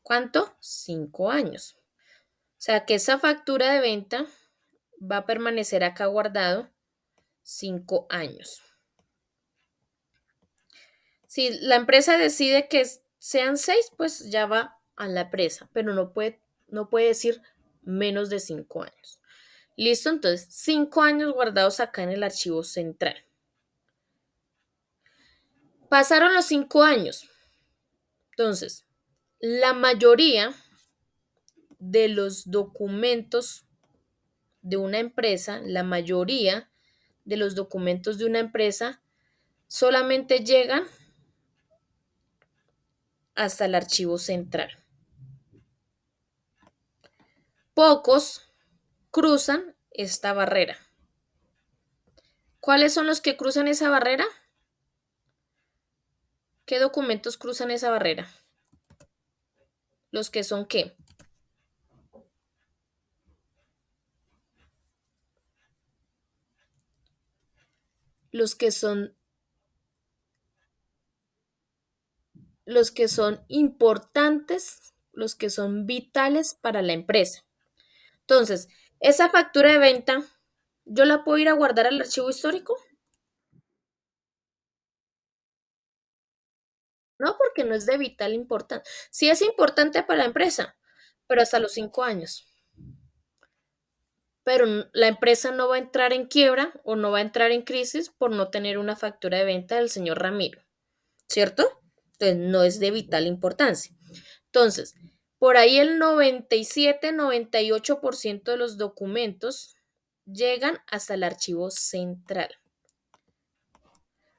¿Cuánto? 5 años. O sea que esa factura de venta va a permanecer acá guardado 5 años. Si la empresa decide que sean 6, pues ya va a la empresa, pero no puede decir menos de 5 años. Listo, entonces 5 años guardados acá en el archivo central. Pasaron los 5 años. Entonces, la mayoría de los documentos de una empresa, la mayoría de los documentos de una empresa solamente llegan hasta el archivo central. Pocos cruzan esta barrera. ¿Cuáles son los que cruzan esa barrera? ¿Qué documentos cruzan esa barrera? Los que son ¿qué? Los que son los que son importantes, los que son vitales para la empresa. Entonces, esa factura de venta, ¿yo la puedo ir a guardar al archivo histórico? No, porque no es de vital importancia. Sí es importante para la empresa, pero hasta los 5 años. Pero la empresa no va a entrar en quiebra o no va a entrar en crisis por no tener una factura de venta del señor Ramiro, ¿cierto? Entonces, no es de vital importancia. Entonces, por ahí el 97-98% de los documentos llegan hasta el archivo central.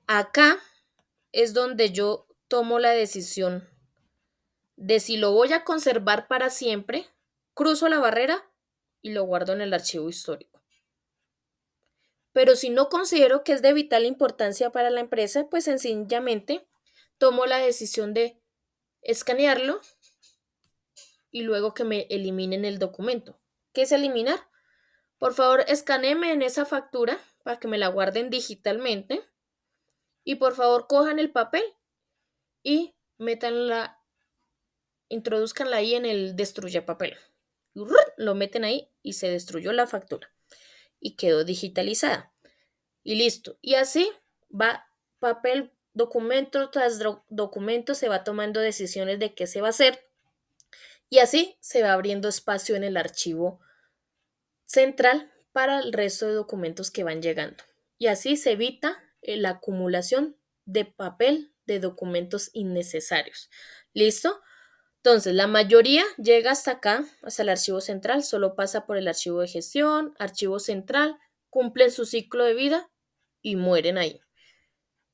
Acá es donde yo tomo la decisión de si lo voy a conservar para siempre, cruzo la barrera y lo guardo en el archivo histórico. Pero si no considero que es de vital importancia para la empresa, pues sencillamente tomo la decisión de escanearlo y luego que me eliminen el documento. ¿Qué es eliminar? Por favor, escanéeme en esa factura para que me la guarden digitalmente y por favor cojan el papel y métanla, introduzcanla ahí en el destruye papel. Lo meten ahí y se destruyó la factura y quedó digitalizada. Y listo. Y así va papel, documento tras documento, se va tomando decisiones de qué se va a hacer y así se va abriendo espacio en el archivo central para el resto de documentos que van llegando. Y así se evita la acumulación de papel de documentos innecesarios. ¿Listo? Entonces, la mayoría llega hasta acá, hasta el archivo central, solo pasa por el archivo de gestión, archivo central, cumplen su ciclo de vida y mueren ahí.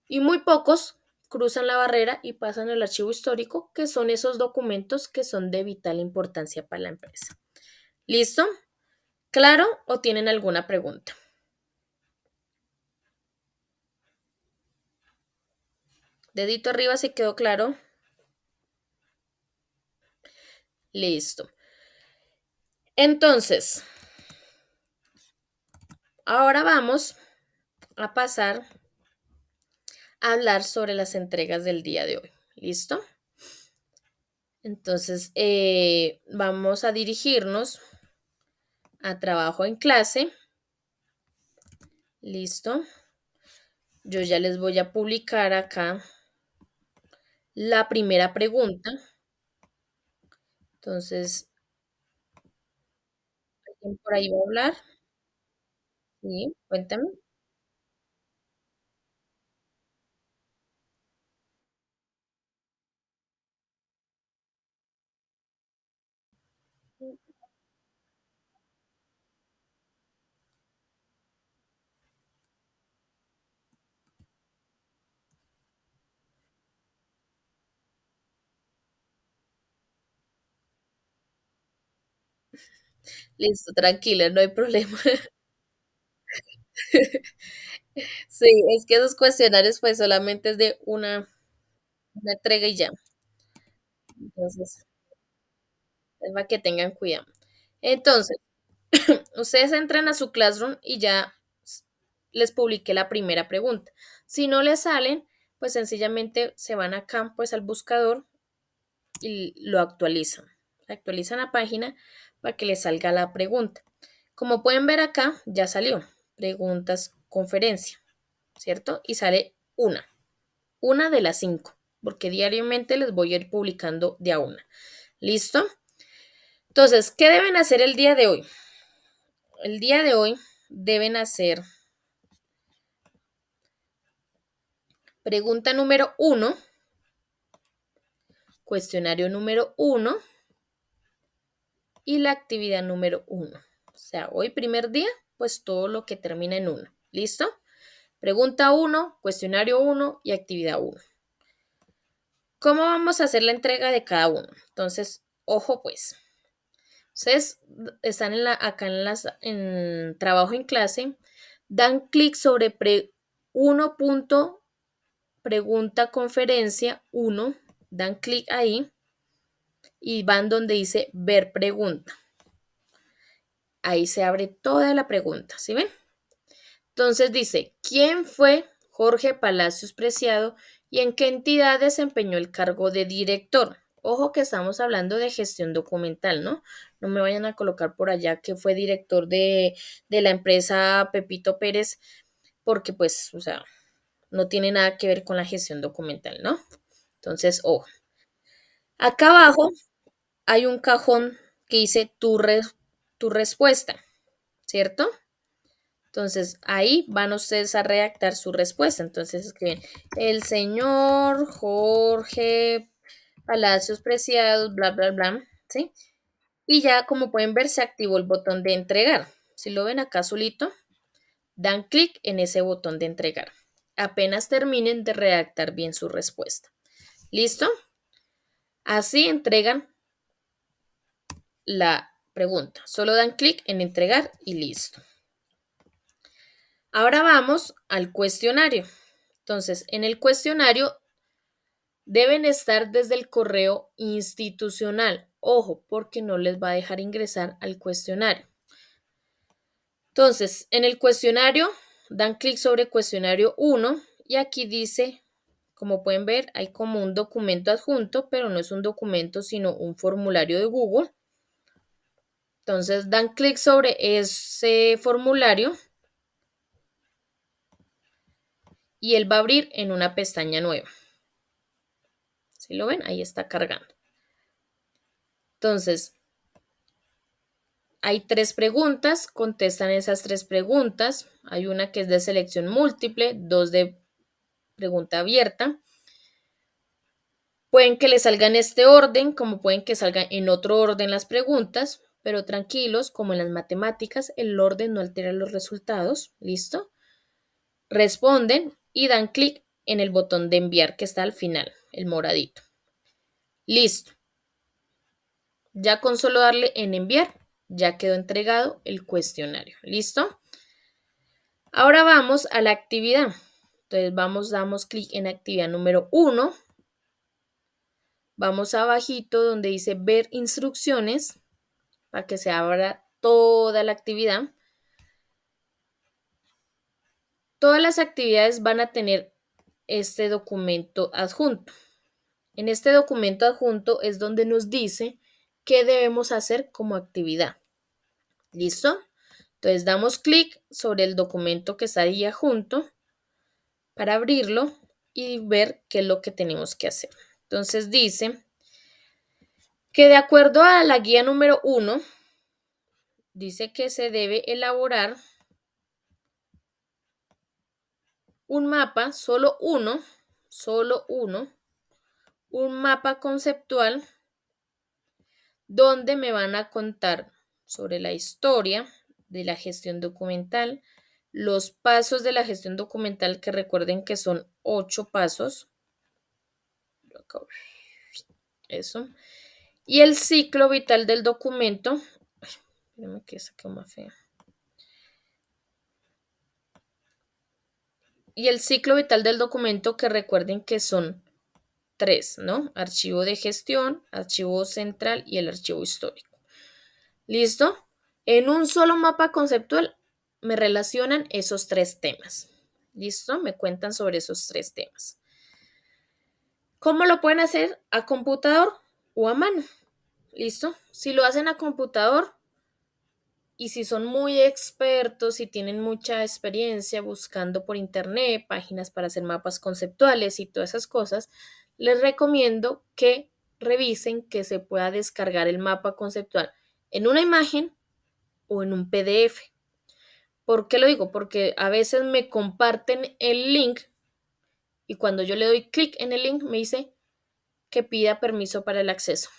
Y muy pocos cruzan la barrera y pasan al archivo histórico, que son esos documentos que son de vital importancia para la empresa. ¿Listo? ¿Claro o tienen alguna pregunta? Dedito arriba si quedó claro. Listo. Entonces, ahora vamos a pasar a hablar sobre las entregas del día de hoy. ¿Listo? Entonces, vamos a dirigirnos a trabajo en clase. ¿Listo? Yo ya les voy a publicar acá la primera pregunta. Entonces, ¿alguien por ahí va a hablar? Sí, cuéntame. Listo, tranquila, no hay problema. Sí, es que esos cuestionarios pues solamente es de una entrega y ya. Entonces, es para que tengan cuidado. Entonces, ustedes entran a su Classroom y ya les publiqué la primera pregunta. Si no les salen, pues sencillamente se van acá pues al buscador y lo actualizan. Actualizan la página para que les salga la pregunta. Como pueden ver acá, ya salió. Preguntas, conferencia, ¿cierto? Y sale una de las 5, porque diariamente les voy a ir publicando de a una. ¿Listo? Entonces, ¿qué deben hacer el día de hoy? El día de hoy deben hacer pregunta número 1, cuestionario número 1 y la actividad número 1. O sea, hoy primer día, pues todo lo que termina en 1. ¿Listo? Pregunta 1, cuestionario 1 y actividad 1. ¿Cómo vamos a hacer la entrega de cada uno? Entonces, ojo pues. Ustedes están acá en trabajo en clase, dan clic sobre 1. Pregunta conferencia 1, dan clic ahí y van donde dice ver pregunta. Ahí se abre toda la pregunta, ¿sí ven? Entonces dice, ¿quién fue Jorge Palacios Preciado y en qué entidad desempeñó el cargo de director? Ojo que estamos hablando de gestión documental, ¿no? No me vayan a colocar por allá que fue director de la empresa Pepito Pérez, porque pues, o sea, no tiene nada que ver con la gestión documental, ¿no? Entonces, ojo. Acá abajo hay un cajón que dice tu respuesta, ¿cierto? Entonces, ahí van ustedes a redactar su respuesta. Entonces, escriben, el señor Jorge Palacios Preciados, bla, bla, bla, ¿sí? Y ya, como pueden ver, se activó el botón de entregar. Si lo ven acá azulito, dan clic en ese botón de entregar. Apenas terminen de redactar bien su respuesta. ¿Listo? Así entregan la pregunta. Solo dan clic en entregar y listo. Ahora vamos al cuestionario. Entonces, en el cuestionario deben estar desde el correo institucional. Ojo, porque no les va a dejar ingresar al cuestionario. Entonces, en el cuestionario dan clic sobre cuestionario 1 y aquí dice, como pueden ver, hay como un documento adjunto, pero no es un documento, sino un formulario de Google. Entonces, dan clic sobre ese formulario y él va a abrir en una pestaña nueva. ¿Sí lo ven? Ahí está cargando. Entonces, hay 3 preguntas, contestan esas 3 preguntas. Hay una que es de selección múltiple, 2 de pregunta abierta. Pueden que les salga en este orden, como pueden que salgan en otro orden las preguntas, pero tranquilos, como en las matemáticas, el orden no altera los resultados. ¿Listo? Responden y dan clic en el botón de enviar que está al final, el moradito. Listo. Ya con solo darle en enviar, ya quedó entregado el cuestionario. ¿Listo? Ahora vamos a la actividad. Entonces damos clic en actividad número 1. Vamos abajito donde dice ver instrucciones para que se abra toda la actividad. Todas las actividades van a tener este documento adjunto. En este documento adjunto es donde nos dice qué debemos hacer como actividad. ¿Listo? Entonces damos clic sobre el documento que está ahí adjunto para abrirlo y ver qué es lo que tenemos que hacer. Entonces dice que de acuerdo a la guía número 1, dice que se debe elaborar un mapa, solo uno, un mapa conceptual donde me van a contar sobre la historia de la gestión documental, los pasos de la gestión documental, que recuerden que son 8 pasos. Eso. Y el ciclo vital del documento. Ay, espérame que esa quedó más fea. Y el ciclo vital del documento, que recuerden que son 3, ¿no? Archivo de gestión, archivo central y el archivo histórico. ¿Listo? En un solo mapa conceptual me relacionan esos 3 temas. ¿Listo? Me cuentan sobre esos 3 temas. ¿Cómo lo pueden hacer? ¿A computador o a mano? ¿Listo? Si lo hacen a computador y si son muy expertos y tienen mucha experiencia buscando por internet páginas para hacer mapas conceptuales y todas esas cosas, les recomiendo que revisen que se pueda descargar el mapa conceptual en una imagen o en un PDF. ¿Por qué lo digo? Porque a veces me comparten el link y cuando yo le doy clic en el link me dice que pida permiso para el acceso.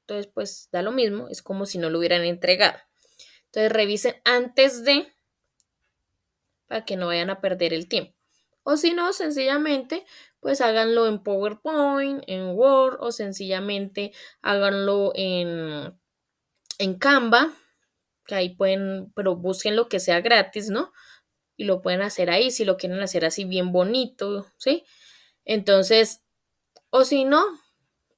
Entonces, pues da lo mismo, es como si no lo hubieran entregado. Entonces, revisen antes de, para que no vayan a perder el tiempo. O si no, sencillamente, pues háganlo en PowerPoint, en Word o sencillamente háganlo en Canva, que ahí pueden, pero busquen lo que sea gratis, ¿no? Y lo pueden hacer ahí si lo quieren hacer así bien bonito, ¿sí? Entonces, o si no,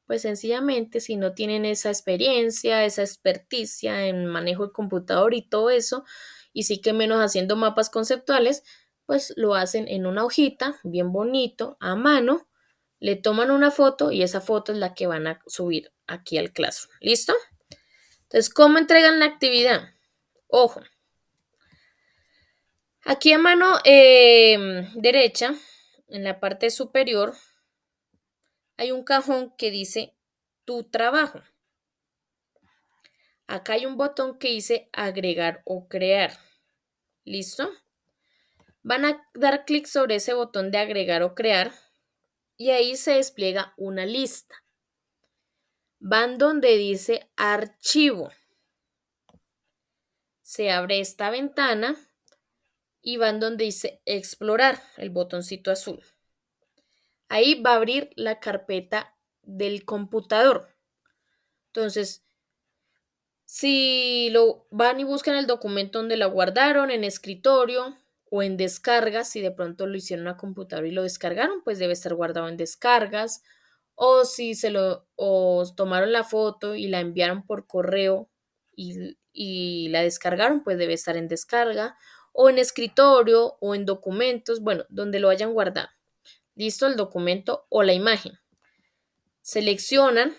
pues sencillamente si no tienen esa experiencia, esa experticia en manejo de computador y todo eso, y sí que menos haciendo mapas conceptuales, pues lo hacen en una hojita, bien bonito, a mano, le toman una foto y esa foto es la que van a subir aquí al Classroom. ¿Listo? Entonces, ¿cómo entregan la actividad? Ojo, aquí a mano derecha, en la parte superior, hay un cajón que dice tu trabajo. Acá hay un botón que dice agregar o crear. ¿Listo? Van a dar clic sobre ese botón de agregar o crear y ahí se despliega una lista. Van donde dice archivo. Se abre esta ventana y van donde dice explorar, el botoncito azul. Ahí va a abrir la carpeta del computador. Entonces, si lo van y buscan el documento donde lo guardaron, en escritorio o en descargas, si de pronto lo hicieron a computador y lo descargaron, pues debe estar guardado en descargas. O si o tomaron la foto y la enviaron por correo y la descargaron, pues debe estar en descarga. O en escritorio o en documentos, bueno, donde lo hayan guardado. Listo el documento o la imagen. Seleccionan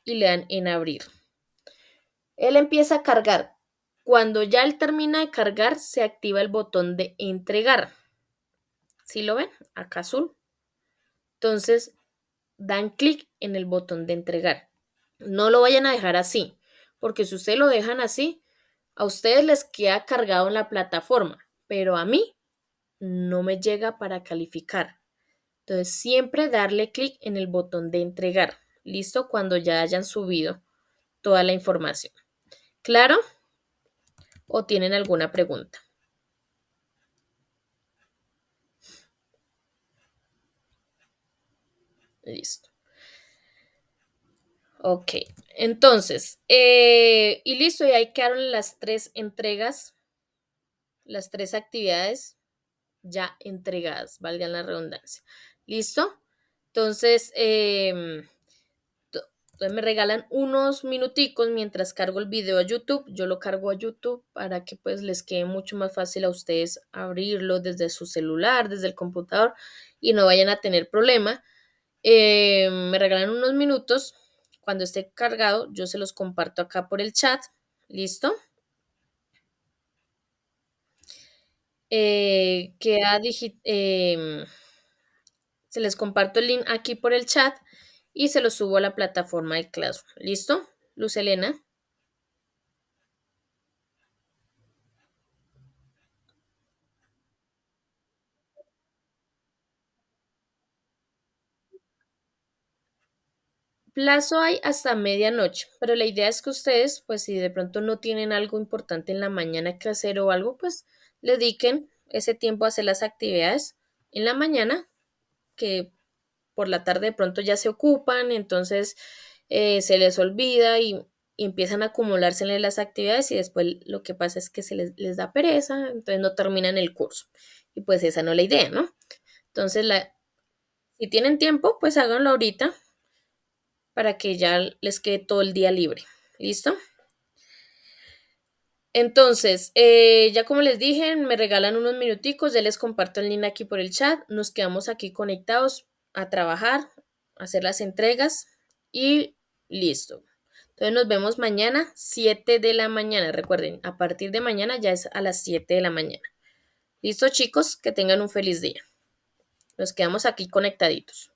y le dan en abrir. Él empieza a cargar. Cuando ya él termina de cargar, se activa el botón de entregar. ¿Sí lo ven? Acá azul. Entonces, dan clic en el botón de entregar. No lo vayan a dejar así, porque si ustedes lo dejan así, a ustedes les queda cargado en la plataforma, pero a mí no me llega para calificar. Entonces, siempre darle clic en el botón de entregar. ¿Listo? Cuando ya hayan subido toda la información. ¿Claro? ¿O tienen alguna pregunta? Listo. Ok, entonces, y listo, y ahí quedaron las 3 entregas, las 3 actividades ya entregadas, valgan la redundancia. ¿Listo? Entonces, entonces me regalan unos minuticos mientras cargo el video a YouTube. Yo lo cargo a YouTube para que pues les quede mucho más fácil a ustedes abrirlo desde su celular, desde el computador y no vayan a tener problema. Me regalan unos minutos. Cuando esté cargado, yo se los comparto acá por el chat. ¿Listo? Queda se les comparto el link aquí por el chat y se los subo a la plataforma de Classroom. ¿Listo? Luz Elena. Plazo hay hasta medianoche, pero la idea es que ustedes, pues si de pronto no tienen algo importante en la mañana que hacer o algo, pues le dediquen ese tiempo a hacer las actividades en la mañana, que por la tarde de pronto ya se ocupan, entonces se les olvida y empiezan a acumularse las actividades y después lo que pasa es que les da pereza, entonces no terminan el curso. Y pues esa no es la idea, ¿no? Entonces, si tienen tiempo, pues háganlo ahorita para que ya les quede todo el día libre. ¿Listo? Entonces, ya como les dije, me regalan unos minuticos, ya les comparto el link aquí por el chat, nos quedamos aquí conectados a trabajar, a hacer las entregas y listo. Entonces nos vemos mañana, 7 de la mañana. Recuerden, a partir de mañana ya es a las 7 de la mañana. ¿Listo, chicos? Que tengan un feliz día. Nos quedamos aquí conectaditos.